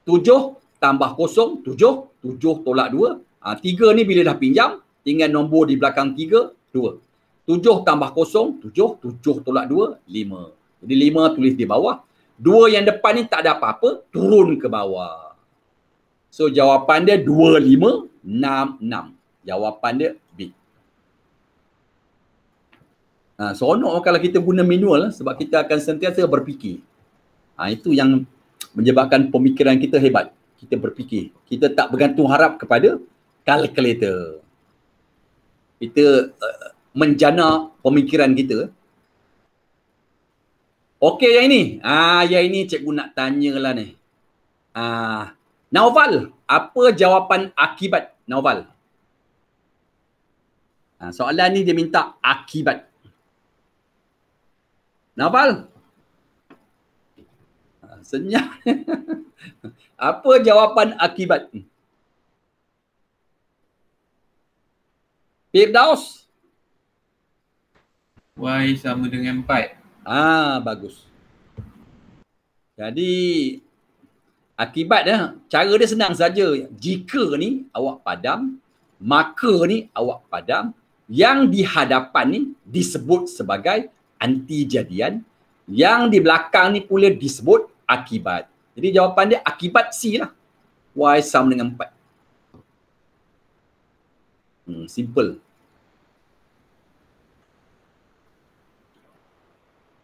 7 tambah 0, 7. 7 tolak 2. 3 ni bila dah pinjam, tinggal nombor di belakang 3, 2. 7 tambah 0, 7. 7 tolak 2, 5. Jadi 5 tulis di bawah. 2 yang depan ni tak ada apa-apa, turun ke bawah. So jawapan dia 2566. Jawapan dia B. Seronok kalau kita guna manual sebab kita akan sentiasa berfikir. Itu yang menyebabkan pemikiran kita hebat. Kita berfikir. Kita tak bergantung harap kepada kalkulator. Kita menjana pemikiran kita. Okey yang ini. Yang ini cikgu nak tanyalah ni. Naufal, apa jawapan akibat Naufal? Soalan ni dia minta akibat. Naufal? Senyap. Apa jawapan akibat? Firdaus? Y sama dengan 4. Bagus. Jadi akibat cara dia senang saja. Jika ni awak padam, maka ni awak padam, yang di hadapan ni disebut sebagai antijadian, yang di belakang ni pula disebut akibat. Jadi jawapan dia akibat C lah. Y sama dengan 4. Simple.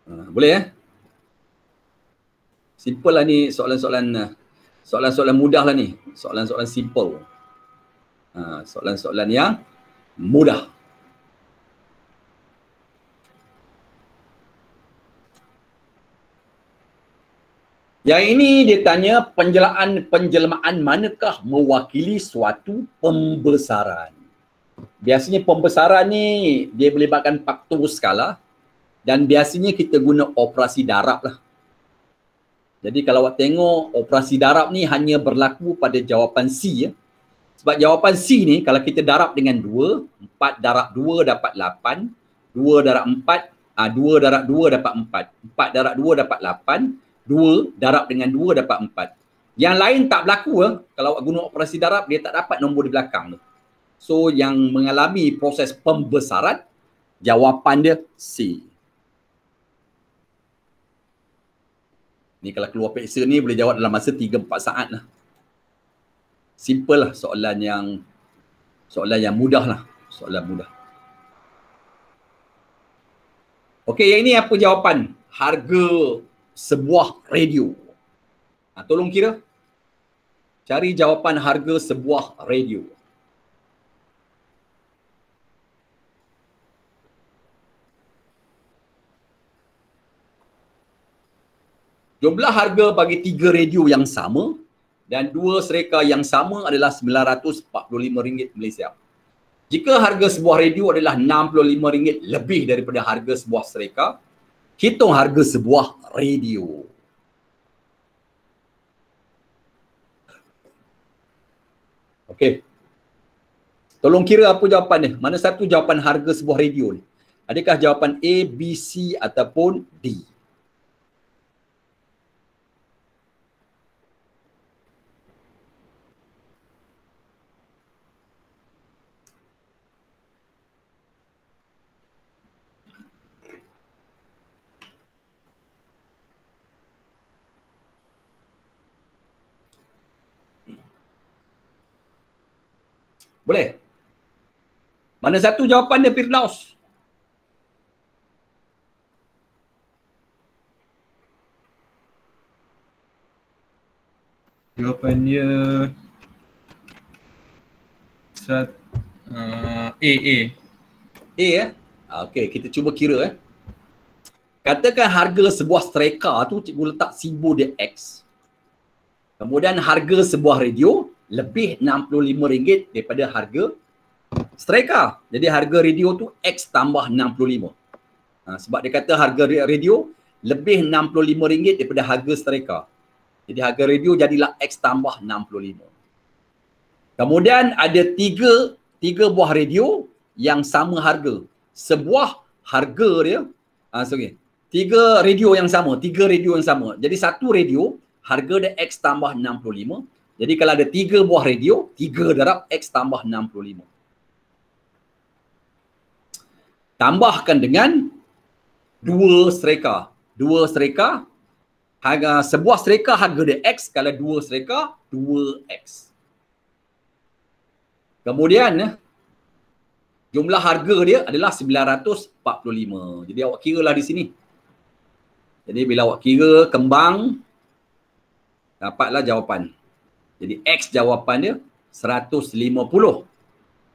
Boleh Simple lah ni, soalan-soalan mudah lah ni. Soalan-soalan simple. Soalan-soalan yang mudah. Yang ini dia tanya penjelmaan manakah mewakili suatu pembesaran. Biasanya pembesaran ni dia melibatkan faktor skala dan biasanya kita guna operasi darab lah. Jadi kalau awak tengok operasi darab ni hanya berlaku pada jawapan C. Sebab jawapan C ni kalau kita darab dengan 2, 4 darab 2 dapat 8, 2 darab 4, 2 darab 2 dapat 4, 4 darab 2 dapat 8, 2 darab dengan 2 dapat 4. Yang lain tak berlaku kalau awak guna operasi darab dia tak dapat nombor di belakang tu. So yang mengalami proses pembesaran jawapan dia C. Ni kalau keluar peksa ni boleh jawab dalam masa 3-4 saat lah. Simple lah, soalan yang mudah lah. Soalan mudah. Okey, yang ini apa jawapan? Harga sebuah radio. Tolong kira. Cari jawapan harga sebuah radio. Jumlah harga bagi 3 radio yang sama dan 2 sereka yang sama adalah RM945 Malaysia. Jika harga sebuah radio adalah RM65 lebih daripada harga sebuah sereka, hitung harga sebuah radio. Okey. Tolong kira apa jawapan ni. Mana satu jawapan harga sebuah radio ni? Adakah jawapan A, B, C ataupun D? Boleh? Mana satu jawapan dia Firdaus? Jawapannya A. A okey, kita cuba kira Katakan harga sebuah stereka tu cikgu letak simbol dia X. Kemudian harga sebuah radio lebih RM65 daripada harga striker. Jadi harga radio tu X tambah 65. Sebab dia kata harga radio lebih RM65 daripada harga striker. Jadi harga radio jadilah X tambah 65. Kemudian ada tiga buah radio yang sama harga. Sebuah harga dia, tiga radio yang sama. Jadi satu radio, harga dia X tambah 65. Jadi kalau ada 3 buah radio, 3 darab X tambah 65. Tambahkan dengan 2 striker. Sebuah striker harga dia X, kalau 2 striker, 2X. Kemudian, jumlah harga dia adalah 945. Jadi awak kira lah di sini. Jadi bila awak kira kembang, dapatlah jawapan. Jadi X jawapan dia 150.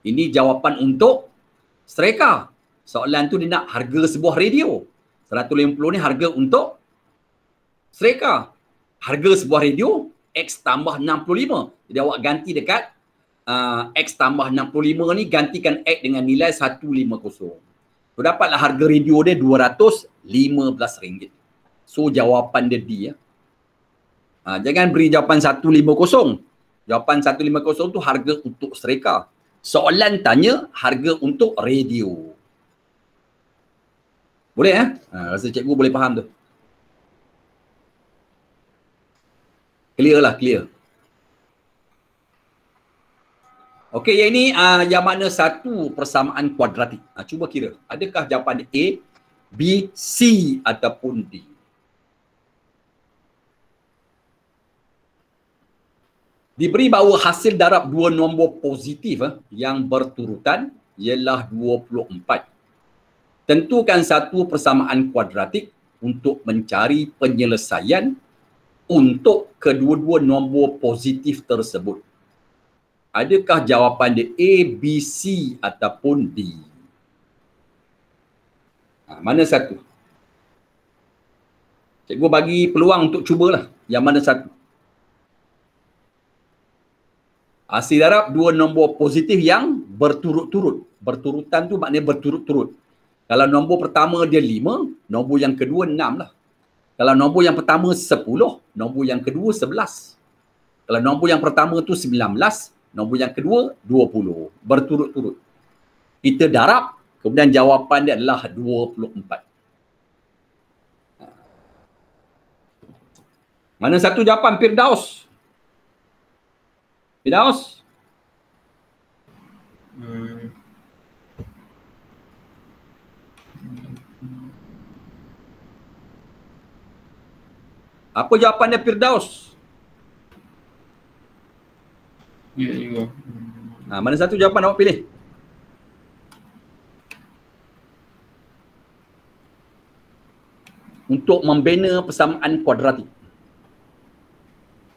Ini jawapan untuk striker. Soalan tu dia nak harga sebuah radio. 150 ni harga untuk striker. Harga sebuah radio X tambah 65. Jadi awak ganti dekat X tambah 65 ni, gantikan X dengan nilai 150. So dapatlah harga radio dia RM215. So jawapan dia D ya. Jangan beri jawapan 150. Jawapan 150 tu harga untuk striker. Soalan tanya harga untuk radio. Boleh rasa cikgu boleh faham tu. Clear lah, clear. Okey, yang ini yang mana satu persamaan kuadratik. Cuba kira. Adakah jawapan A, B, C ataupun D? Diberi bahawa hasil darab dua nombor positif yang berturutan ialah 24. Tentukan satu persamaan kuadratik untuk mencari penyelesaian untuk kedua-dua nombor positif tersebut. Adakah jawapan dia A, B, C ataupun D? Mana satu? Cikgu bagi peluang untuk cubalah. Yang mana satu? Hasil darab dua nombor positif yang berturut-turut. Berturutan tu maknanya berturut-turut. Kalau nombor pertama dia 5, nombor yang kedua 6 lah. Kalau nombor yang pertama 10, nombor yang kedua 11. Kalau nombor yang pertama tu 19, nombor yang kedua 20. Berturut-turut. Kita darab, kemudian jawapan dia adalah 24. Mana satu jawapan Firdaus? Firdaus? Apa jawapan dia Firdaus? Ya, cikgu. Mana satu jawapan awak pilih? Untuk membina persamaan kuadratik.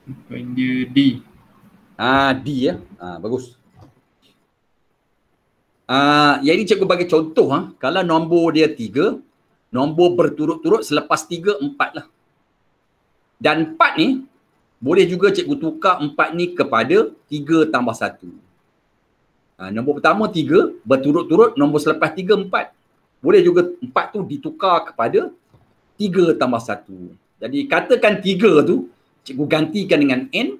Jawapan dia D. D ya. Bagus. Yang ini cikgu bagi contoh. Kalau nombor dia 3, nombor berturut-turut selepas 3, 4 lah. Dan 4 ni, boleh juga cikgu tukar 4 ni kepada 3 tambah 1. Nombor pertama 3, berturut-turut, nombor selepas 3, 4. Boleh juga 4 tu ditukar kepada 3 tambah 1. Jadi katakan 3 tu, cikgu gantikan dengan N.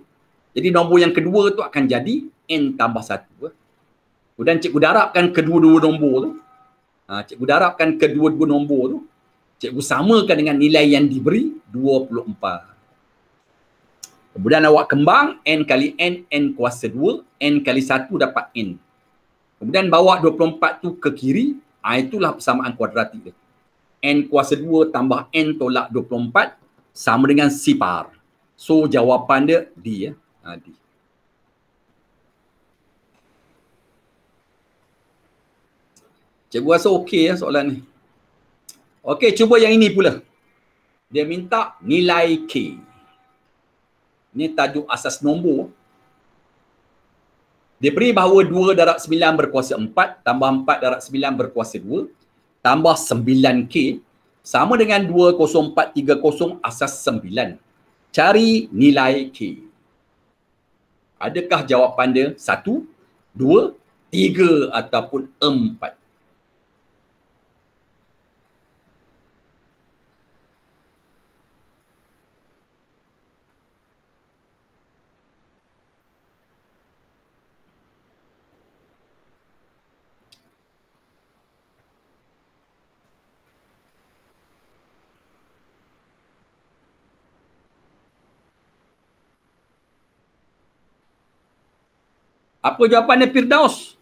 Jadi nombor yang kedua tu akan jadi N tambah 1. Kemudian cikgu darabkan kedua-dua nombor tu. Cikgu darabkan kedua-dua nombor tu. Cikgu samakan dengan nilai yang diberi 24. Kemudian awak kembang N kali N, N kuasa 2. N kali 1 dapat N. Kemudian bawa 24 tu ke kiri. Itulah persamaan kuadratik dia. N kuasa 2 tambah N tolak 24 sama dengan sifar. So jawapan dia D ya. D. Cikgu rasa okey ya soalan ni. Okey, cuba yang ini pula. Dia minta nilai K. Ini tajuk asas nombor. Dia beri bahawa 2 darab 9 berkuasa 4 tambah 4 darab 9 berkuasa 2 tambah 9K sama dengan 20430 asas 9. Cari nilai K. Adakah jawapan dia 1, 2, 3 ataupun 4. Apa jawapannya Firdaus?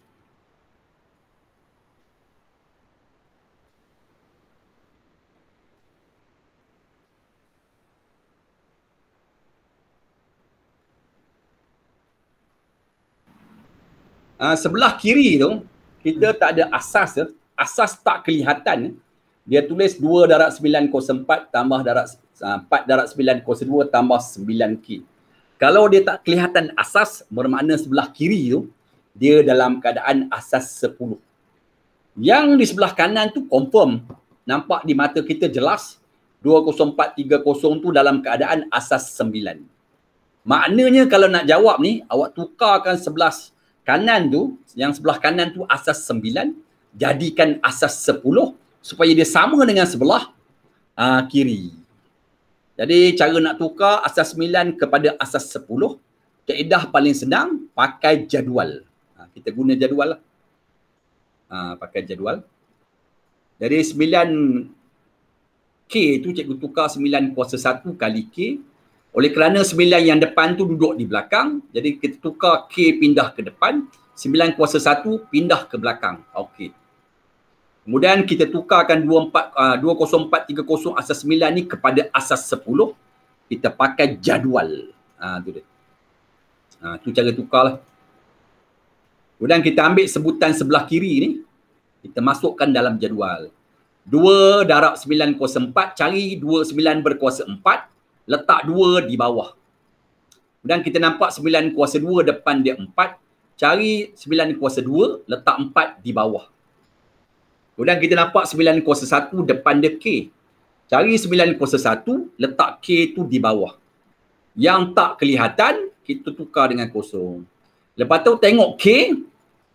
Sebelah kiri tu, kita tak ada asas. Asas tak kelihatan. Dia tulis 2/904 tambah 4/902 tambah 9K. Kalau dia tak kelihatan asas, bermakna sebelah kiri tu, dia dalam keadaan asas 10. Yang di sebelah kanan tu confirm. Nampak di mata kita jelas. 20430 tu dalam keadaan asas 9. Maknanya kalau nak jawab ni, awak tukarkan sebelah kanan tu, yang sebelah kanan tu asas 9, jadikan asas 10 supaya dia sama dengan sebelah kiri. Jadi cara nak tukar asas 9 kepada asas 10, kaedah paling senang, pakai jadual. Kita guna jadual lah. Pakai jadual. Jadi 9K tu cikgu tukar 9 kuasa 1 kali K. Oleh kerana 9 yang depan tu duduk di belakang, jadi kita tukar K pindah ke depan, 9 kuasa 1 pindah ke belakang. Okey. Kemudian kita tukarkan 20430 asas 9 ni kepada asas 10. Kita pakai jadual. Tu dia. Tu cara tukarlah. Kemudian kita ambil sebutan sebelah kiri ni, kita masukkan dalam jadual. 2 darab 9 kuasa 4, cari 29 berkuasa 4, letak 2 di bawah. Kemudian kita nampak 9 kuasa 2 depan dia 4, cari 9 kuasa 2, letak 4 di bawah. Kemudian kita nampak 9 kuasa 1 depan dia K. Cari 9 kuasa 1, letak K tu di bawah. Yang tak kelihatan, kita tukar dengan kosong. Lepas tu tengok K,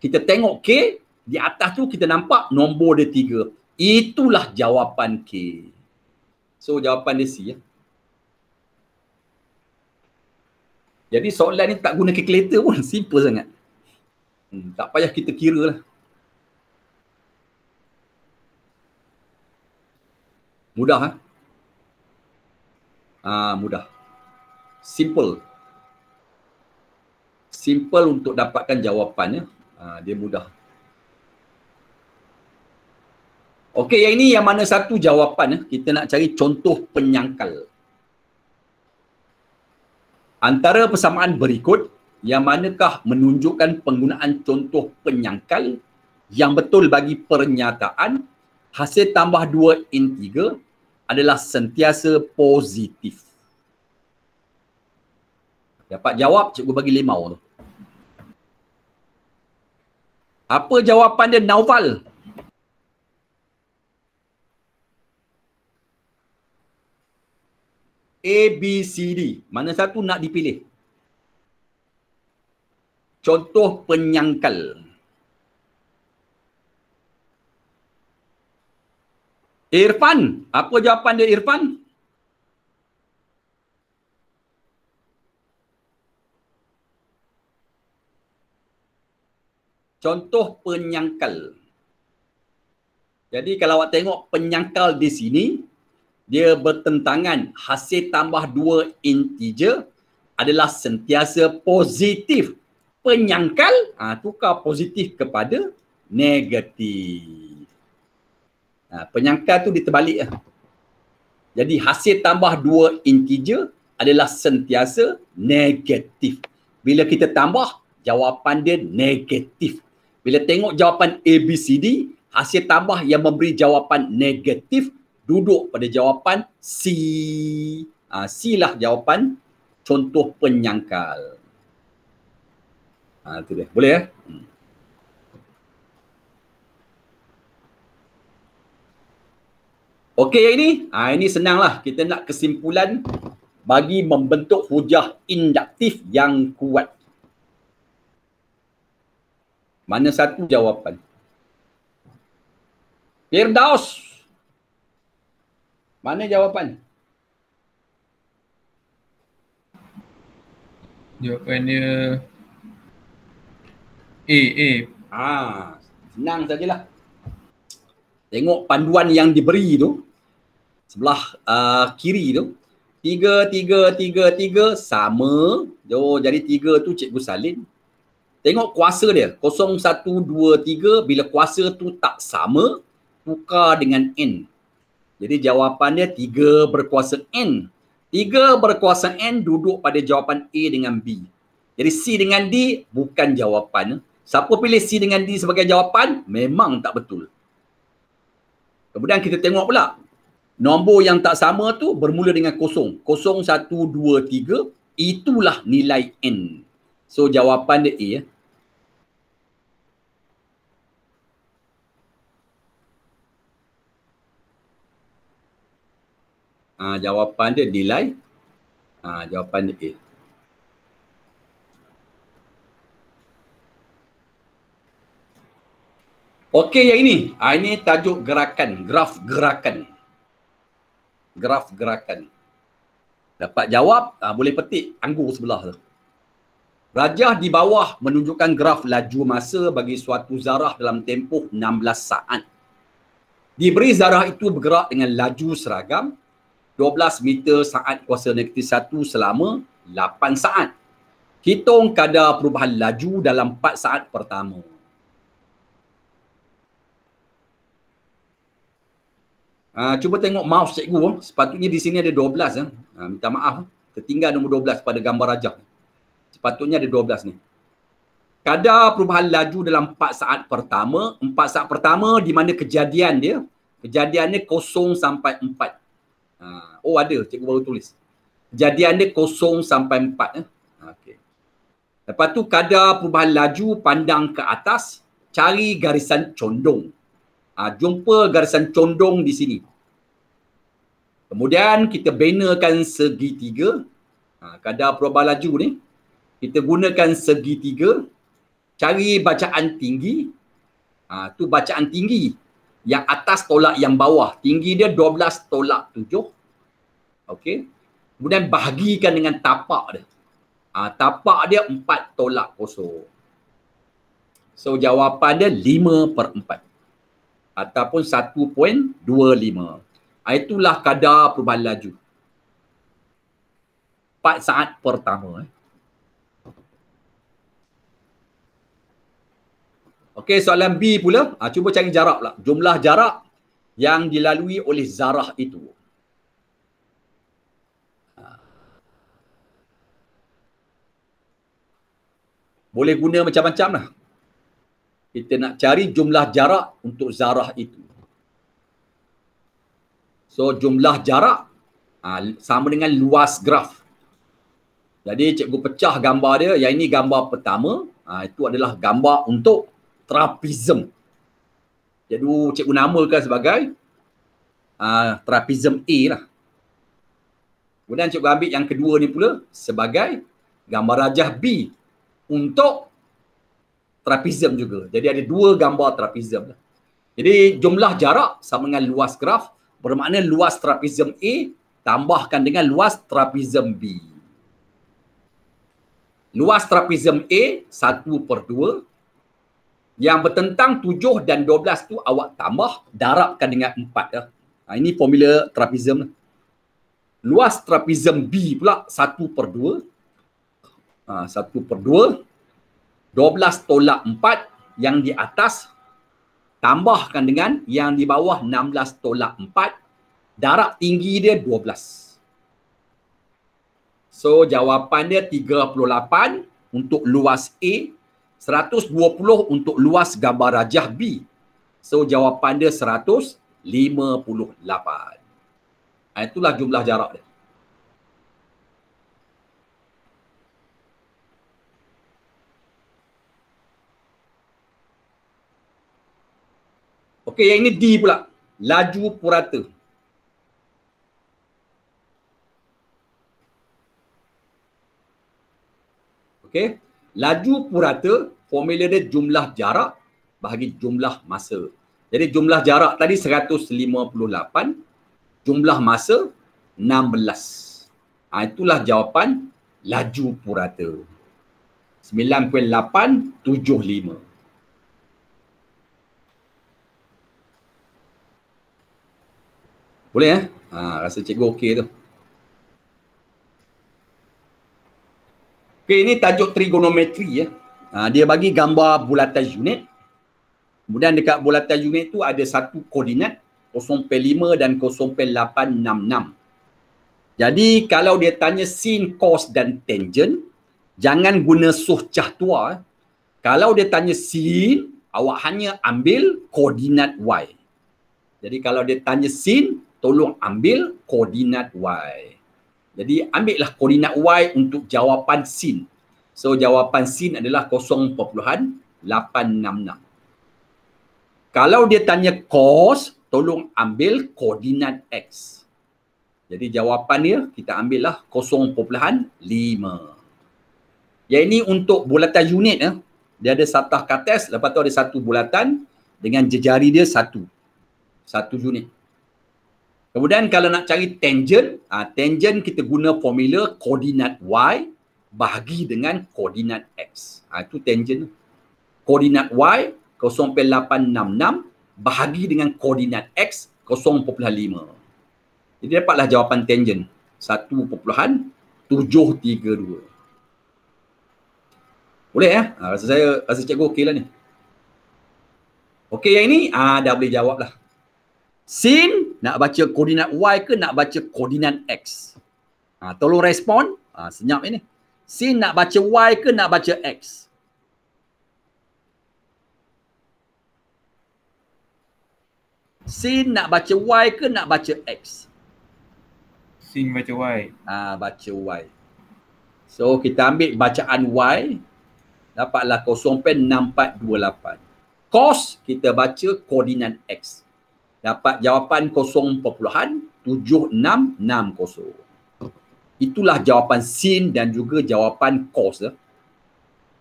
kita tengok K, di atas tu kita nampak nombor dia 3. Itulah jawapan K. So jawapan dia C. Jadi soalan ni tak guna calculator pun, simple sangat. Tak payah kita kira lah. Mudah mudah. Simple. Simple untuk dapatkan jawapannya. Dia mudah. Okey, yang ini yang mana satu jawapan? Kita nak cari contoh penyangkal. Antara persamaan berikut, yang manakah menunjukkan penggunaan contoh penyangkal yang betul bagi pernyataan hasil tambah 2 integer adalah sentiasa positif. Dapat jawab, cikgu bagi 5 tu. Apa jawapan dia, Naufal? A, B, C, D. Mana satu nak dipilih? Contoh penyangkal. Irfan, apa jawapan dia Irfan? Contoh penyangkal. Jadi kalau awak tengok penyangkal di sini, dia bertentangan hasil tambah 2 integer adalah sentiasa positif. Penyangkal, tukar positif kepada negatif. Penyangkal tu dia terbalik. Jadi hasil tambah 2 integer adalah sentiasa negatif. Bila kita tambah, jawapan dia negatif. Bila tengok jawapan A, B, C, D, hasil tambah yang memberi jawapan negatif duduk pada jawapan C. C lah jawapan contoh penyangkal. Itu dia. Boleh ya? Okey yang ini? Ini senanglah. Kita nak kesimpulan bagi membentuk hujah induktif yang kuat. Mana satu jawapan? Firdaus. Mana jawapan? Jawapan dia A. Senang sajalah. Tengok panduan yang diberi tu, sebelah kiri tu, 3, 3, 3, 3 sama. Jadi 3 tu Cikgu salin. Tengok kuasa dia, 0, 1, 2, 3. Bila kuasa tu tak sama, tukar dengan N. Jadi jawapan dia 3 berkuasa N. 3 berkuasa N duduk pada jawapan A dengan B. Jadi C dengan D bukan jawapan. Siapa pilih C dengan D sebagai jawapan, memang tak betul. Kemudian kita tengok pula, nombor yang tak sama tu bermula dengan 0. 0, 1, 2, 3. Itulah nilai N. So jawapan dia A. Jawapan dia nilai. Jawapan dia A. Okey, yang ini. Ini tajuk gerakan, graf gerakan. Graf gerakan. Dapat jawab, boleh petik anggur sebelah tu. Rajah di bawah menunjukkan graf laju masa bagi suatu zarah dalam tempoh 16 saat. Diberi zarah itu bergerak dengan laju seragam 12 meter saat kuasa -1 selama 8 saat. Hitung kadar perubahan laju dalam 4 saat pertama. Cuba tengok mouse cikgu. Sepatutnya di sini ada 12. Minta maaf. Tertinggal nombor 12 pada gambar rajah. Sepatutnya ada 12 ni. Kadar perubahan laju dalam 4 saat pertama. 4 saat pertama di mana kejadian dia. Kejadiannya 0 sampai 4. Ada. Cikgu baru tulis. Kejadian dia 0 sampai 4. Okay. Lepas tu kadar perubahan laju pandang ke atas. Cari garisan condong. Jumpa garisan condong di sini. Kemudian kita benakan segitiga. Kadar perubahan laju ni. Kita gunakan segitiga. Cari bacaan tinggi. Tu bacaan tinggi. Yang atas tolak yang bawah. Tinggi dia 12 tolak 7. Okey. Kemudian bahagikan dengan tapak dia. Tapak dia 4 tolak 0. So jawapan dia 5/4. Ataupun 1.25. Itulah kadar perubahan laju 4 saat pertama. Okey, soalan B pula. Cuba cari jarak pula. Jumlah jarak yang dilalui oleh zarah itu. Boleh guna macam-macam lah. Kita nak cari jumlah jarak untuk zarah itu. So jumlah jarak sama dengan luas graf. Jadi cikgu pecah gambar dia. Yang ini gambar pertama. Itu adalah gambar untuk trapezium. Jadi cikgu namakan sebagai trapezium A lah. Kemudian cikgu ambil yang kedua ni pula sebagai gambar rajah B untuk trapezium juga. Jadi ada 2 gambar trapezium. Jadi jumlah jarak sama dengan luas graf, bermakna luas trapezium A tambahkan dengan luas trapezium B. Luas trapezium A 1/2. Yang bertentang 7 dan 12 tu awak tambah, darabkan dengan 4. Ini formula trapezium. Luas trapezium B pula 1/2. 1/2. 12 tolak 4 yang di atas tambahkan dengan yang di bawah 16 tolak 4. Darab tinggi dia 12. So jawapan dia 38 untuk luas A, 120 untuk luas gambar rajah B. So jawapan dia 158. Itulah jumlah jarak dia. Okey, yang ini D pula. Laju purata. Okey. Laju purata formula dia jumlah jarak bahagi jumlah masa. Jadi jumlah jarak tadi 158, jumlah masa 16. Itulah jawapan laju purata. 9.875. Boleh rasa cikgu okey tu. Okey, ini tajuk trigonometri ya. Dia bagi gambar bulatan unit. Kemudian dekat bulatan unit tu ada satu koordinat 0.5 dan 0.866. Jadi kalau dia tanya sin, cos dan tangent, jangan guna suh cah tua. Kalau dia tanya sin, awak hanya ambil koordinat y. Jadi kalau dia tanya sin, tolong ambil koordinat y. Jadi ambillah koordinat y untuk jawapan sin. So jawapan sin adalah 0.866. Kalau dia tanya cos, tolong ambil koordinat x. Jadi jawapan dia kita ambillah 0.5. Yang ini untuk bulatan unit ya. Dia ada satah kates, lepas tu ada satu bulatan dengan jejari dia satu unit. Kemudian kalau nak cari tangent, tangent kita guna formula koordinat y bahagi dengan koordinat x. Itu tangent. Koordinat y 0.866 bahagi dengan koordinat x 0.5. Jadi dapatlah jawapan tangent 1.732. Boleh ya? Rasa cikgu okey lah ni. Okey yang ini dah boleh jawab lah. Sin nak baca koordinat y ke nak baca koordinat x? Tolong respon. Senyap ini. Sin nak baca y ke nak baca x? Sin nak baca y ke nak baca x? Sin baca y. Baca y. So kita ambil bacaan y. Dapatlah 0.6428. Cos kita baca koordinat x. Dapat jawapan 0.7660. Itulah jawapan sin dan juga jawapan cos.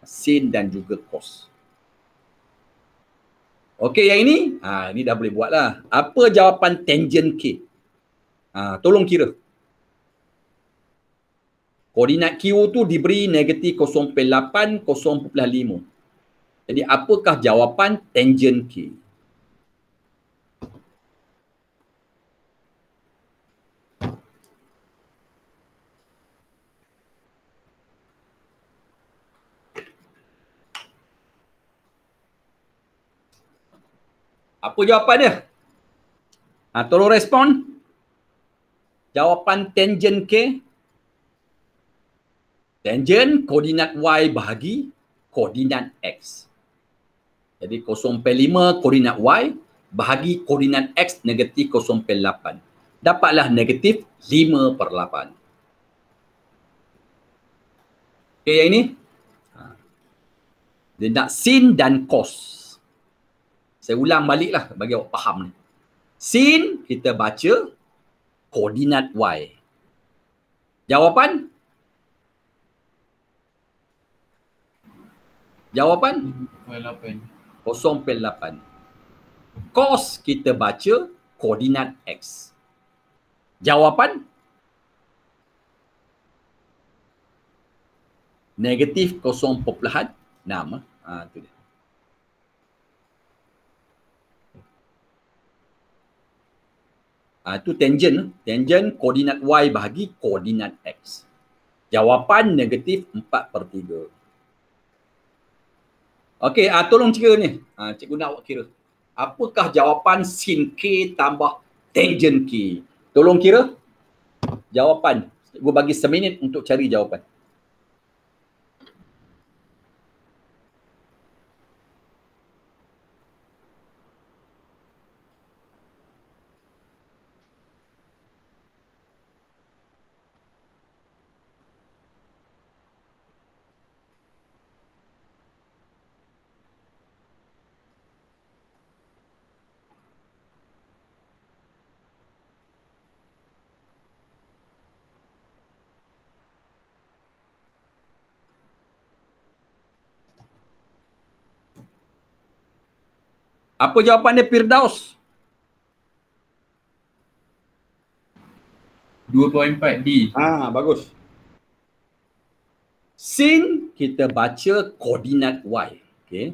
Sin dan juga cos. Okey yang ini, ini dah boleh buat lah. Apa jawapan tangent K? Tolong kira. Koordinat Q tu diberi negatif 0.8, 0.5. Jadi apakah jawapan tangent K? Apa jawapan dia? Tolong respon. Jawapan tangent K. Tangent koordinat y bahagi koordinat x. Jadi 0.5 koordinat y bahagi koordinat x negatif 0.8. Dapatlah negatif 5/8. Okey yang ini. Dia nak sin dan cos. Saya ulang baliklah bagi awak faham ni. Sin kita baca koordinat y. Jawapan? Jawapan? 0.8. Cos kita baca koordinat x. Jawapan? Negatif 0.6. Itu dia. Itu tangent. Tangent koordinat y bahagi koordinat x. Jawapan negatif 4/3. Okey, tolong kira ni. Cikgu nak awak kira. Apakah jawapan sin K tambah tangent K? Tolong kira. Jawapan. Cikgu bagi seminit untuk cari jawapan. Apa jawapan dia Firdaus? 2.4 D. Bagus. Sin kita baca koordinat Y. Okey.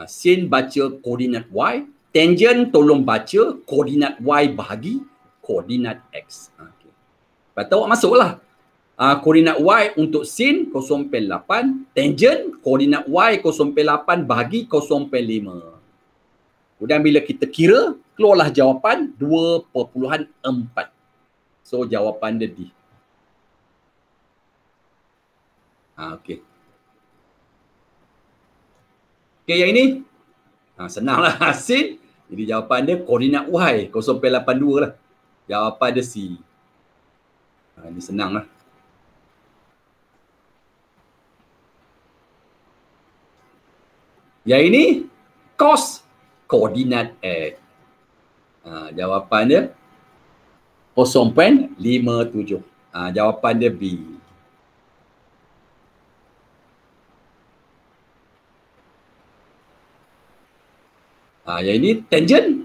Sin baca koordinat Y. Tangent tolong baca koordinat Y bahagi koordinat X. Okay. Lepas tu awak masuklah. Koordinat Y untuk sin 0.8. Tangent koordinat Y 0.8 bahagi 0.5. Kemudian bila kita kira, keluarlah jawapan 2.4. So jawapan dia D. Okey. Okey, yang ini senanglah sin. Jadi jawapan dia koordinat Y 0.82 lah. Jawapan dia C. Ini senang lah. Yang ini cos koordinat X. Jawapan dia 0.57. Jawapan dia B. Yang ini tangent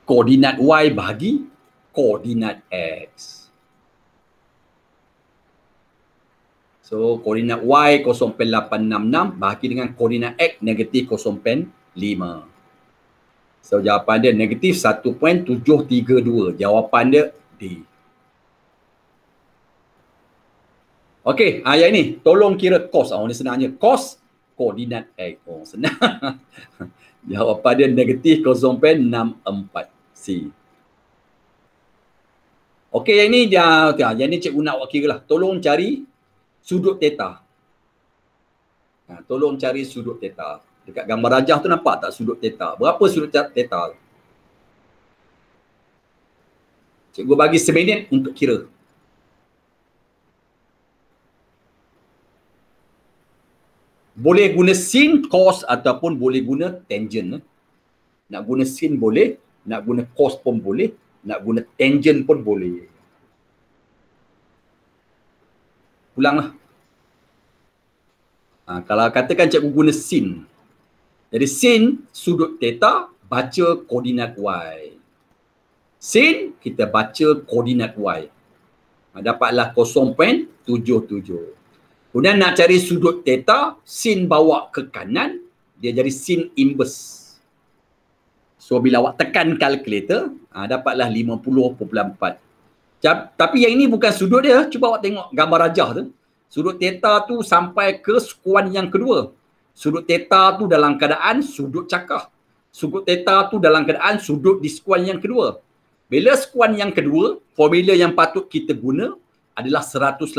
koordinat Y bahagi koordinat X. So koordinat Y 0.866 bahagi dengan koordinat X negatif 0.5. So jawapan dia negatif 1.732. Jawapan dia D. Okey, yang ini tolong kira cos. Ini senangnya cos koordinat X. Senang. Jawapan dia negatif 0.64 C. Okey, yang ini cikgu nak awak kira lah. Tolong cari sudut theta. Tolong cari sudut theta. Dekat gambar rajah tu nampak tak sudut theta? Berapa sudut theta? Cikgu bagi seminit untuk kira. Boleh guna sin, cos ataupun boleh guna tangent. Nak guna sin boleh, nak guna cos pun boleh, nak guna tangent pun boleh. Ulanglah. Kalau katakan cikgu guna sin. Jadi sin sudut theta baca koordinat Y. Sin kita baca koordinat Y. Dapatlah 0.77. Kemudian nak cari sudut theta, sin bawa ke kanan, dia jadi sin inverse. So bila awak tekan kalkulator, dapatlah 50.4. Tapi yang ini bukan sudut dia. Cuba awak tengok gambar rajah tu. Sudut theta tu sampai ke skuan yang kedua. Sudut theta tu dalam keadaan sudut cakah. Sudut theta tu dalam keadaan sudut di skuan yang kedua. Bila skuan yang kedua, formula yang patut kita guna adalah 180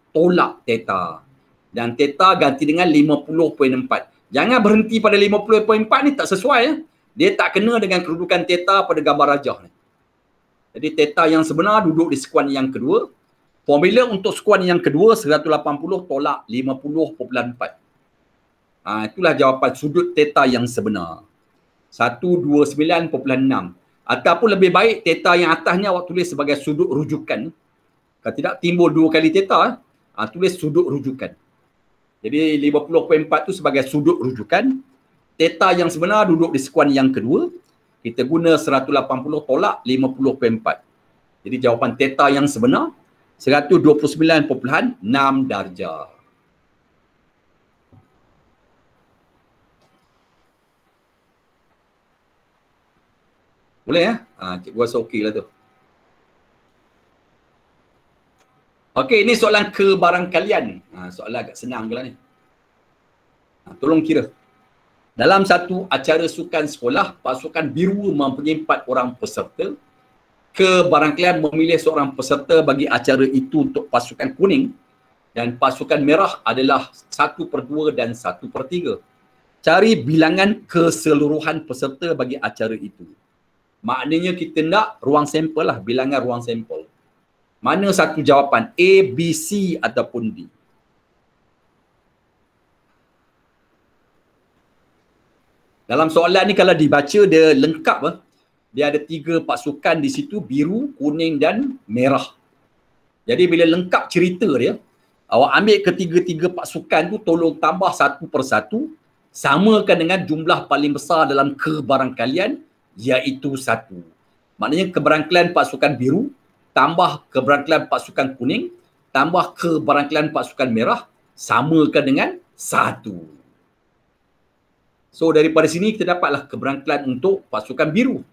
tolak theta. Dan theta ganti dengan 50.4. Jangan berhenti pada 50.4 ni, tak sesuai. Dia tak kena dengan kedudukan theta pada gambar rajah ni. Jadi theta yang sebenar duduk di skuan yang kedua. Formula untuk skuan yang kedua 180 tolak 50.4. Itulah jawapan sudut theta yang sebenar. 129.6. Ataupun lebih baik theta yang atasnya awak tulis sebagai sudut rujukan. Kalau tidak timbul dua kali theta, tulis sudut rujukan. Jadi 50.4 tu sebagai sudut rujukan. Theta yang sebenar duduk di skuan yang kedua. Kita guna 180 tolak 50.4. Jadi jawapan theta yang sebenar 129.6 darjah. Boleh ya? Cikgu rasa okey lah tu. Okey, ini soalan kebarangkalian. Soalan agak senang pula ni. Tolong kira. Dalam satu acara sukan sekolah, pasukan biru mempunyai 4 orang peserta. Kebarangkalian memilih seorang peserta bagi acara itu untuk pasukan kuning. Dan pasukan merah adalah 1/2 dan 1/3. Cari bilangan keseluruhan peserta bagi acara itu. Maknanya kita nak ruang sampel lah, bilangan ruang sampel. Mana satu jawapan? A, B, C ataupun D? Dalam soalan ni kalau dibaca dia lengkap. Dia ada 3 pasukan di situ, biru, kuning dan merah. Jadi bila lengkap cerita dia, awak ambil ketiga-tiga pasukan tu tolong tambah satu persatu samakan dengan jumlah paling besar dalam kebarangkalian iaitu 1. Maknanya kebarangkalian pasukan biru tambah kebarangkalian pasukan kuning tambah kebarangkalian pasukan merah samakan dengan 1. So daripada sini kita dapatlah kebarangkalian untuk pasukan biru.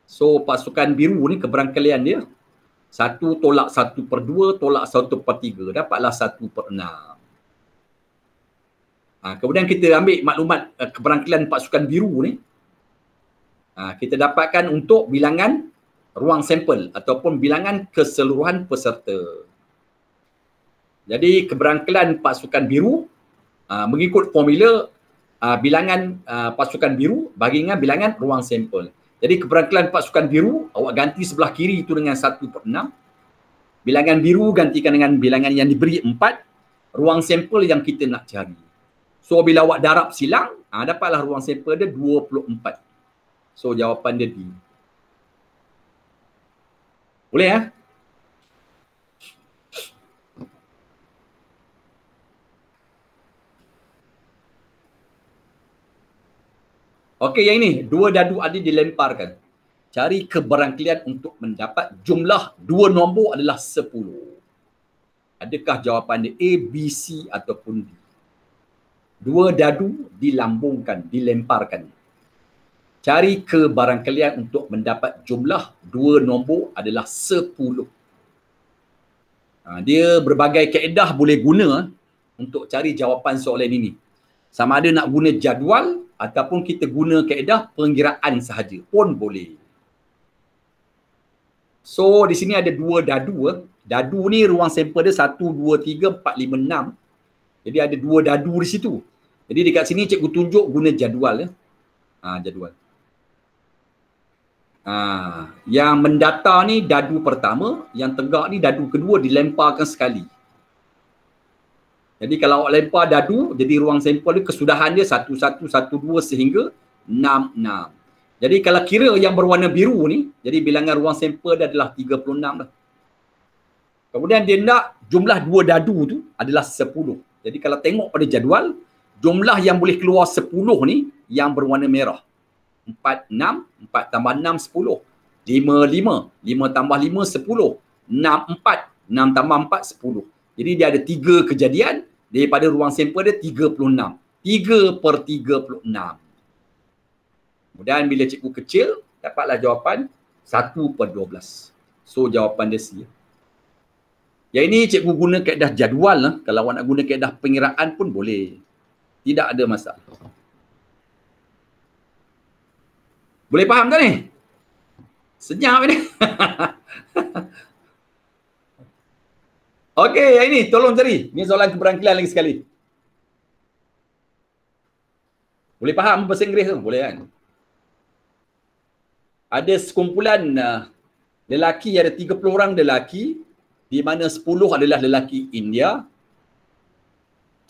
So pasukan biru ni kebarangkalian dia 1 tolak 1/2 tolak 1/3. Dapatlah 1/6. Kemudian kita ambil maklumat kebarangkalian pasukan biru ni. Kita dapatkan untuk bilangan ruang sampel ataupun bilangan keseluruhan peserta. Jadi kebarangkalian pasukan biru mengikut formula bilangan pasukan biru bagi dengan bilangan ruang sampel. Jadi kebarangkalian pasukan biru awak ganti sebelah kiri itu dengan 1/6. Bilangan biru gantikan dengan bilangan yang diberi 4. Ruang sampel yang kita nak cari. So bila awak darab silang, dapatlah ruang sampel dia 24. So jawapan dia D. Boleh ya? Okey, yang ini 2 dadu adil dilemparkan. Cari kebarangkalian untuk mendapat jumlah 2 nombor adalah 10. Adakah jawapan dia A, B, C ataupun D? 2 dadu dilambungkan, dilemparkan. Cari kebarangkalian untuk mendapat jumlah 2 nombor adalah 10. Dia berbagai kaedah boleh guna untuk cari jawapan soalan ini. Sama ada nak guna jadual ataupun kita guna kaedah pengiraan sahaja pun boleh. So di sini ada 2 dadu. Dadu ni ruang sampel dia 1, 2, 3, 4, 5, 6. Jadi ada 2 dadu di situ. Jadi dekat sini cikgu tunjuk guna jadual ya. Jadual. Yang mendata ni dadu pertama, yang tegak ni dadu kedua dilemparkan sekali. Jadi kalau awak lempar dadu, jadi ruang sampel dia kesudahan dia 1, 1, 1, 2 sehingga 6, 6. Jadi kalau kira yang berwarna biru ni, jadi bilangan ruang sampel dia adalah 36 lah. Kemudian dia nak jumlah 2 dadu tu adalah 10. Jadi kalau tengok pada jadual, jumlah yang boleh keluar 10 ni yang berwarna merah. 4, 6, 4 tambah 6, 10. 5, 5, 5 tambah 5, 10. 6, 4, 6 tambah 4, 10. Jadi dia ada 3 kejadian daripada ruang sampel dia 36. 3/36. Kemudian bila cikgu kecil, dapatlah jawapan 1/12. So jawapan dia C. Yang ini cikgu guna kaedah jadual lah. Kalau awak nak guna kaedah pengiraan pun boleh. Tidak ada masalah. Boleh faham tak ni? Senyap ni. Okey, yang ini tolong cari. Ini soalan keberangkilan lagi sekali. Boleh faham bahasa Inggeris tu? Boleh kan? Ada sekumpulan lelaki, ada 30 orang lelaki, di mana 10 adalah lelaki India,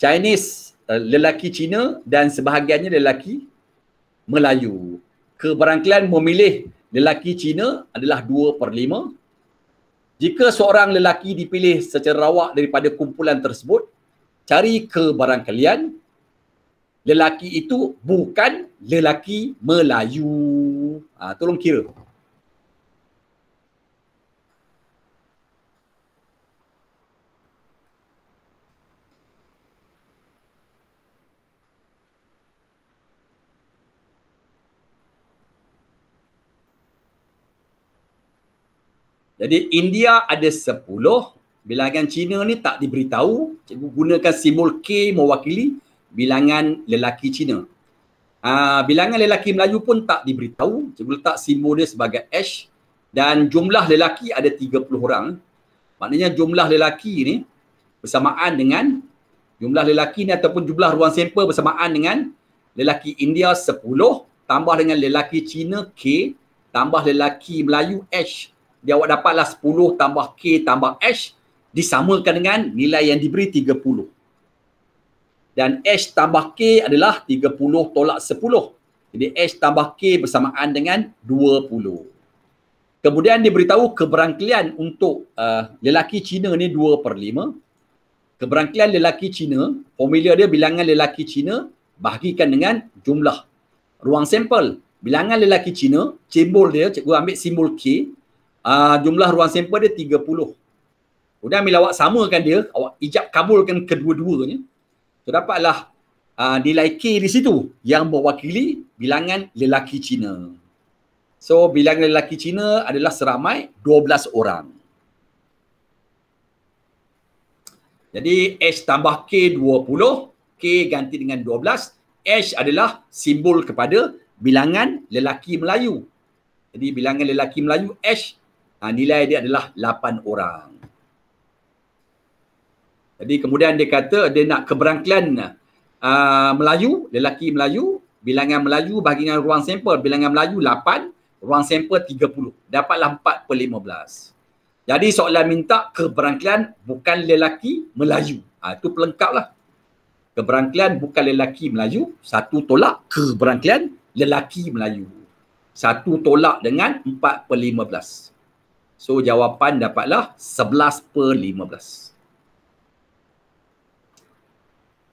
Chinese, lelaki Cina dan sebahagiannya lelaki Melayu. Kebarangkalian memilih lelaki Cina adalah 2/5. Jika seorang lelaki dipilih secara rawak daripada kumpulan tersebut, cari kebarangkalian lelaki itu bukan lelaki Melayu. Tolong kira. Jadi India ada 10, bilangan Cina ni tak diberitahu. Cikgu gunakan simbol K mewakili bilangan lelaki Cina. Bilangan lelaki Melayu pun tak diberitahu. Cikgu letak simbol dia sebagai H. Dan jumlah lelaki ada 30 orang. Maknanya jumlah lelaki ni bersamaan dengan jumlah lelaki ni ataupun jumlah ruang sampel bersamaan dengan lelaki India 10 tambah dengan lelaki Cina K tambah lelaki Melayu H. Dia awak dapatlah 10 tambah K tambah H disamakan dengan nilai yang diberi 30. Dan H tambah K adalah 30 tolak 10. Jadi H tambah K bersamaan dengan 20. Kemudian diberitahu keberangkalian untuk lelaki Cina ni 2/5. Keberangkalian lelaki Cina, formula dia bilangan lelaki Cina bahagikan dengan jumlah ruang sampel. Bilangan lelaki Cina, simbol dia, cikgu ambil simbol K, jumlah ruang sampel dia 30. Kemudian bila awak samakan dia, awak ijab kabulkan kedua-duanya, terdapatlah nilai K di situ yang mewakili bilangan lelaki Cina. So, bilangan lelaki Cina adalah seramai 12 orang. Jadi, H tambah K 20, K ganti dengan 12, H adalah simbol kepada bilangan lelaki Melayu. Jadi, bilangan lelaki Melayu H, nilai dia adalah 8 orang. Jadi, kemudian dia kata dia nak keberangkalian Melayu, lelaki Melayu, bilangan Melayu bagi dengan ruang sampel, bilangan Melayu 8, ruang sampel 30. Dapatlah 4/15. Jadi soalan minta keberangkalian bukan lelaki Melayu. Itu pelengkap lah. Keberangkalian bukan lelaki Melayu, satu tolak keberangkalian lelaki Melayu. Satu tolak dengan 4/15. So jawapan dapatlah 11/15.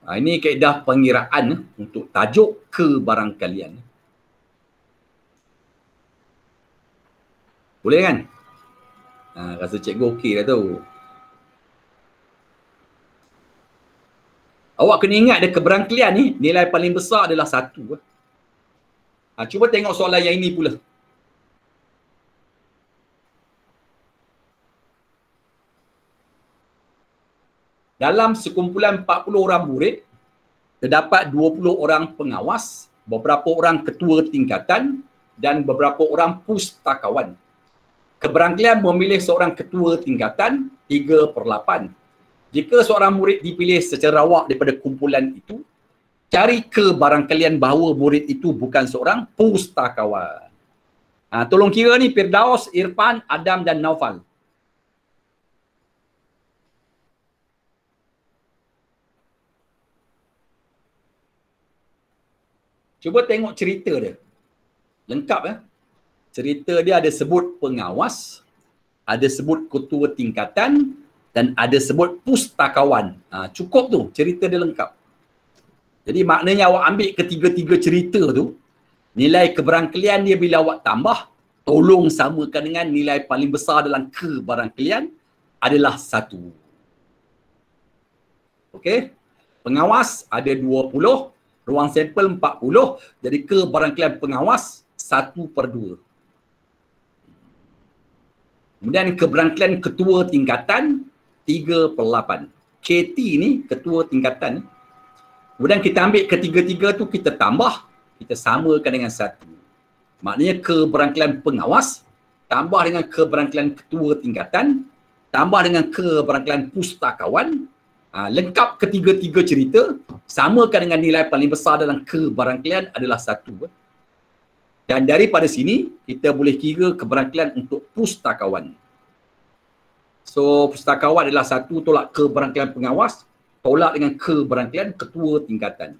Ini kaedah pengiraan untuk tajuk kebarangkalian. Boleh kan? Rasa cikgu okey dah tu. Awak kena ingat dia keberangkalian ni, nilai paling besar adalah 1. Cuba tengok soalan yang ini pula. Dalam sekumpulan 40 orang murid, terdapat 20 orang pengawas, beberapa orang ketua tingkatan dan beberapa orang pustakawan. Keberangkalian memilih seorang ketua tingkatan 3/8. Jika seorang murid dipilih secara awak daripada kumpulan itu, cari kebarangkalian bahawa murid itu bukan seorang pustakawan. Tolong kira ni Firdaus, Irfan, Adam dan Naufal. Cuba tengok cerita dia. Lengkap ya. Cerita dia ada sebut pengawas, ada sebut ketua tingkatan dan ada sebut pustakawan. Cukup tu, cerita dia lengkap. Jadi maknanya awak ambil ketiga-tiga cerita tu, nilai keberangkalian dia bila awak tambah, tolong samakan dengan nilai paling besar dalam keberangkalian adalah 1. Okey? Pengawas ada 20, ruang sampel 40, jadi keberangkalian pengawas 1/2. Kemudian keberangkalian ketua tingkatan 3/8. KT ni ketua tingkatan. Kemudian kita ambil ketiga-tiga tu kita tambah, kita samakan dengan 1. Maknanya keberangkalian pengawas tambah dengan keberangkalian ketua tingkatan tambah dengan keberangkalian pustakawan, lengkap ketiga-tiga cerita, samakan dengan nilai paling besar dalam keberangkalian adalah 1. Dan daripada sini, kita boleh kira keberangkalian untuk pustakawan. So, pustakawan adalah 1 tolak keberangkalian pengawas, tolak dengan keberangkalian ketua tingkatan.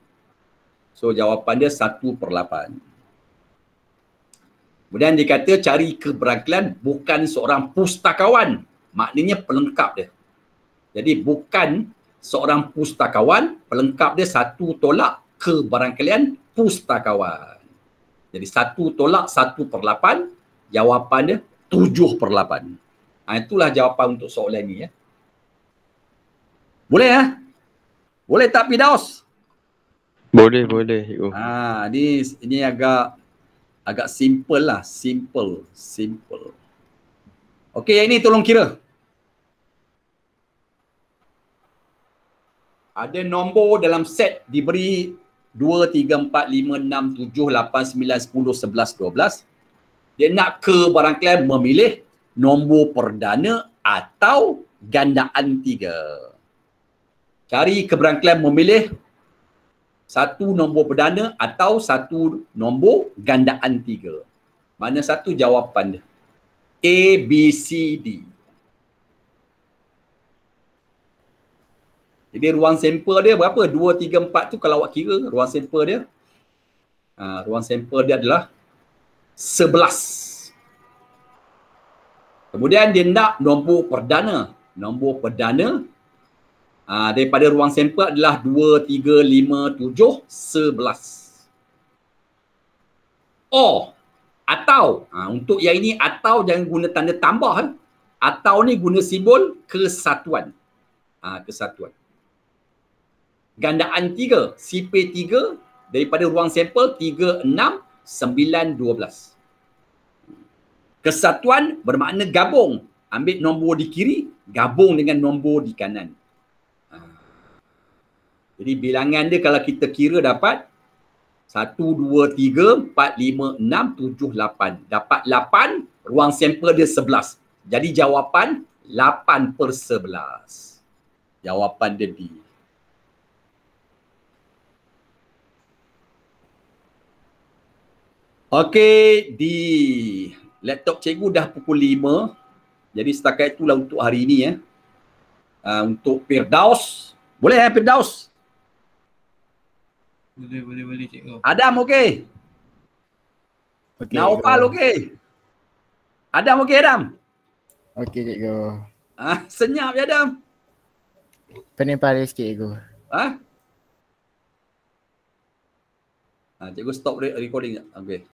So, jawapan dia 1/8. Kemudian dia kata cari keberangkalian bukan seorang pustakawan. Maknanya pelengkap dia. Jadi, bukan seorang pustakawan, pelengkap dia 1 tolak keberangkalian pustakawan. Jadi 1 tolak 1/8, jawapan dia 7/8. Itulah jawapan untuk soalan ni ya. Boleh ya? Boleh tak Firdaus? Boleh. Ini agak simple lah, simple. Okey, yang ini tolong kira. Ada nombor dalam set diberi 2, 3, 4, 5, 6, 7, 8, 9, 10, 11, 12. Dia nak kebarangkalian memilih nombor perdana atau gandaan 3. Cari keberangkalian memilih 1 nombor perdana atau 1 nombor gandaan 3. Mana satu jawapan dia? A, B, C, D. Jadi ruang sampel dia berapa? 2, 3, 4 tu kalau awak kira ruang sampel dia. Ruang sampel dia adalah 11. Kemudian dia nak nombor perdana. Nombor perdana Daripada ruang sampel adalah 2, 3, 5, 7, 11. Atau untuk yang ini atau jangan guna tanda tambah. Atau ni guna simbol kesatuan. Kesatuan. Gandaan 3, CP3 daripada ruang sampel 3, 6, 9, 12. Kesatuan bermakna gabung. Ambil nombor di kiri, gabung dengan nombor di kanan. Jadi bilangan dia kalau kita kira dapat 1, 2, 3, 4, 5, 6, 7, 8. Dapat 8, ruang sampel dia 11. Jadi jawapan 8/11. Jawapan dia D. Okey, di laptop cikgu dah pukul 5. Jadi setakat itulah untuk hari ini. Untuk Firdaus. Boleh Firdaus? Boleh cikgu. Adam okey? Okey. Naufal okey? Adam okey Adam? Okey cikgu. Senyap ya Adam. Pening pala sikit cikgu. Cikgu stop recording. Okey.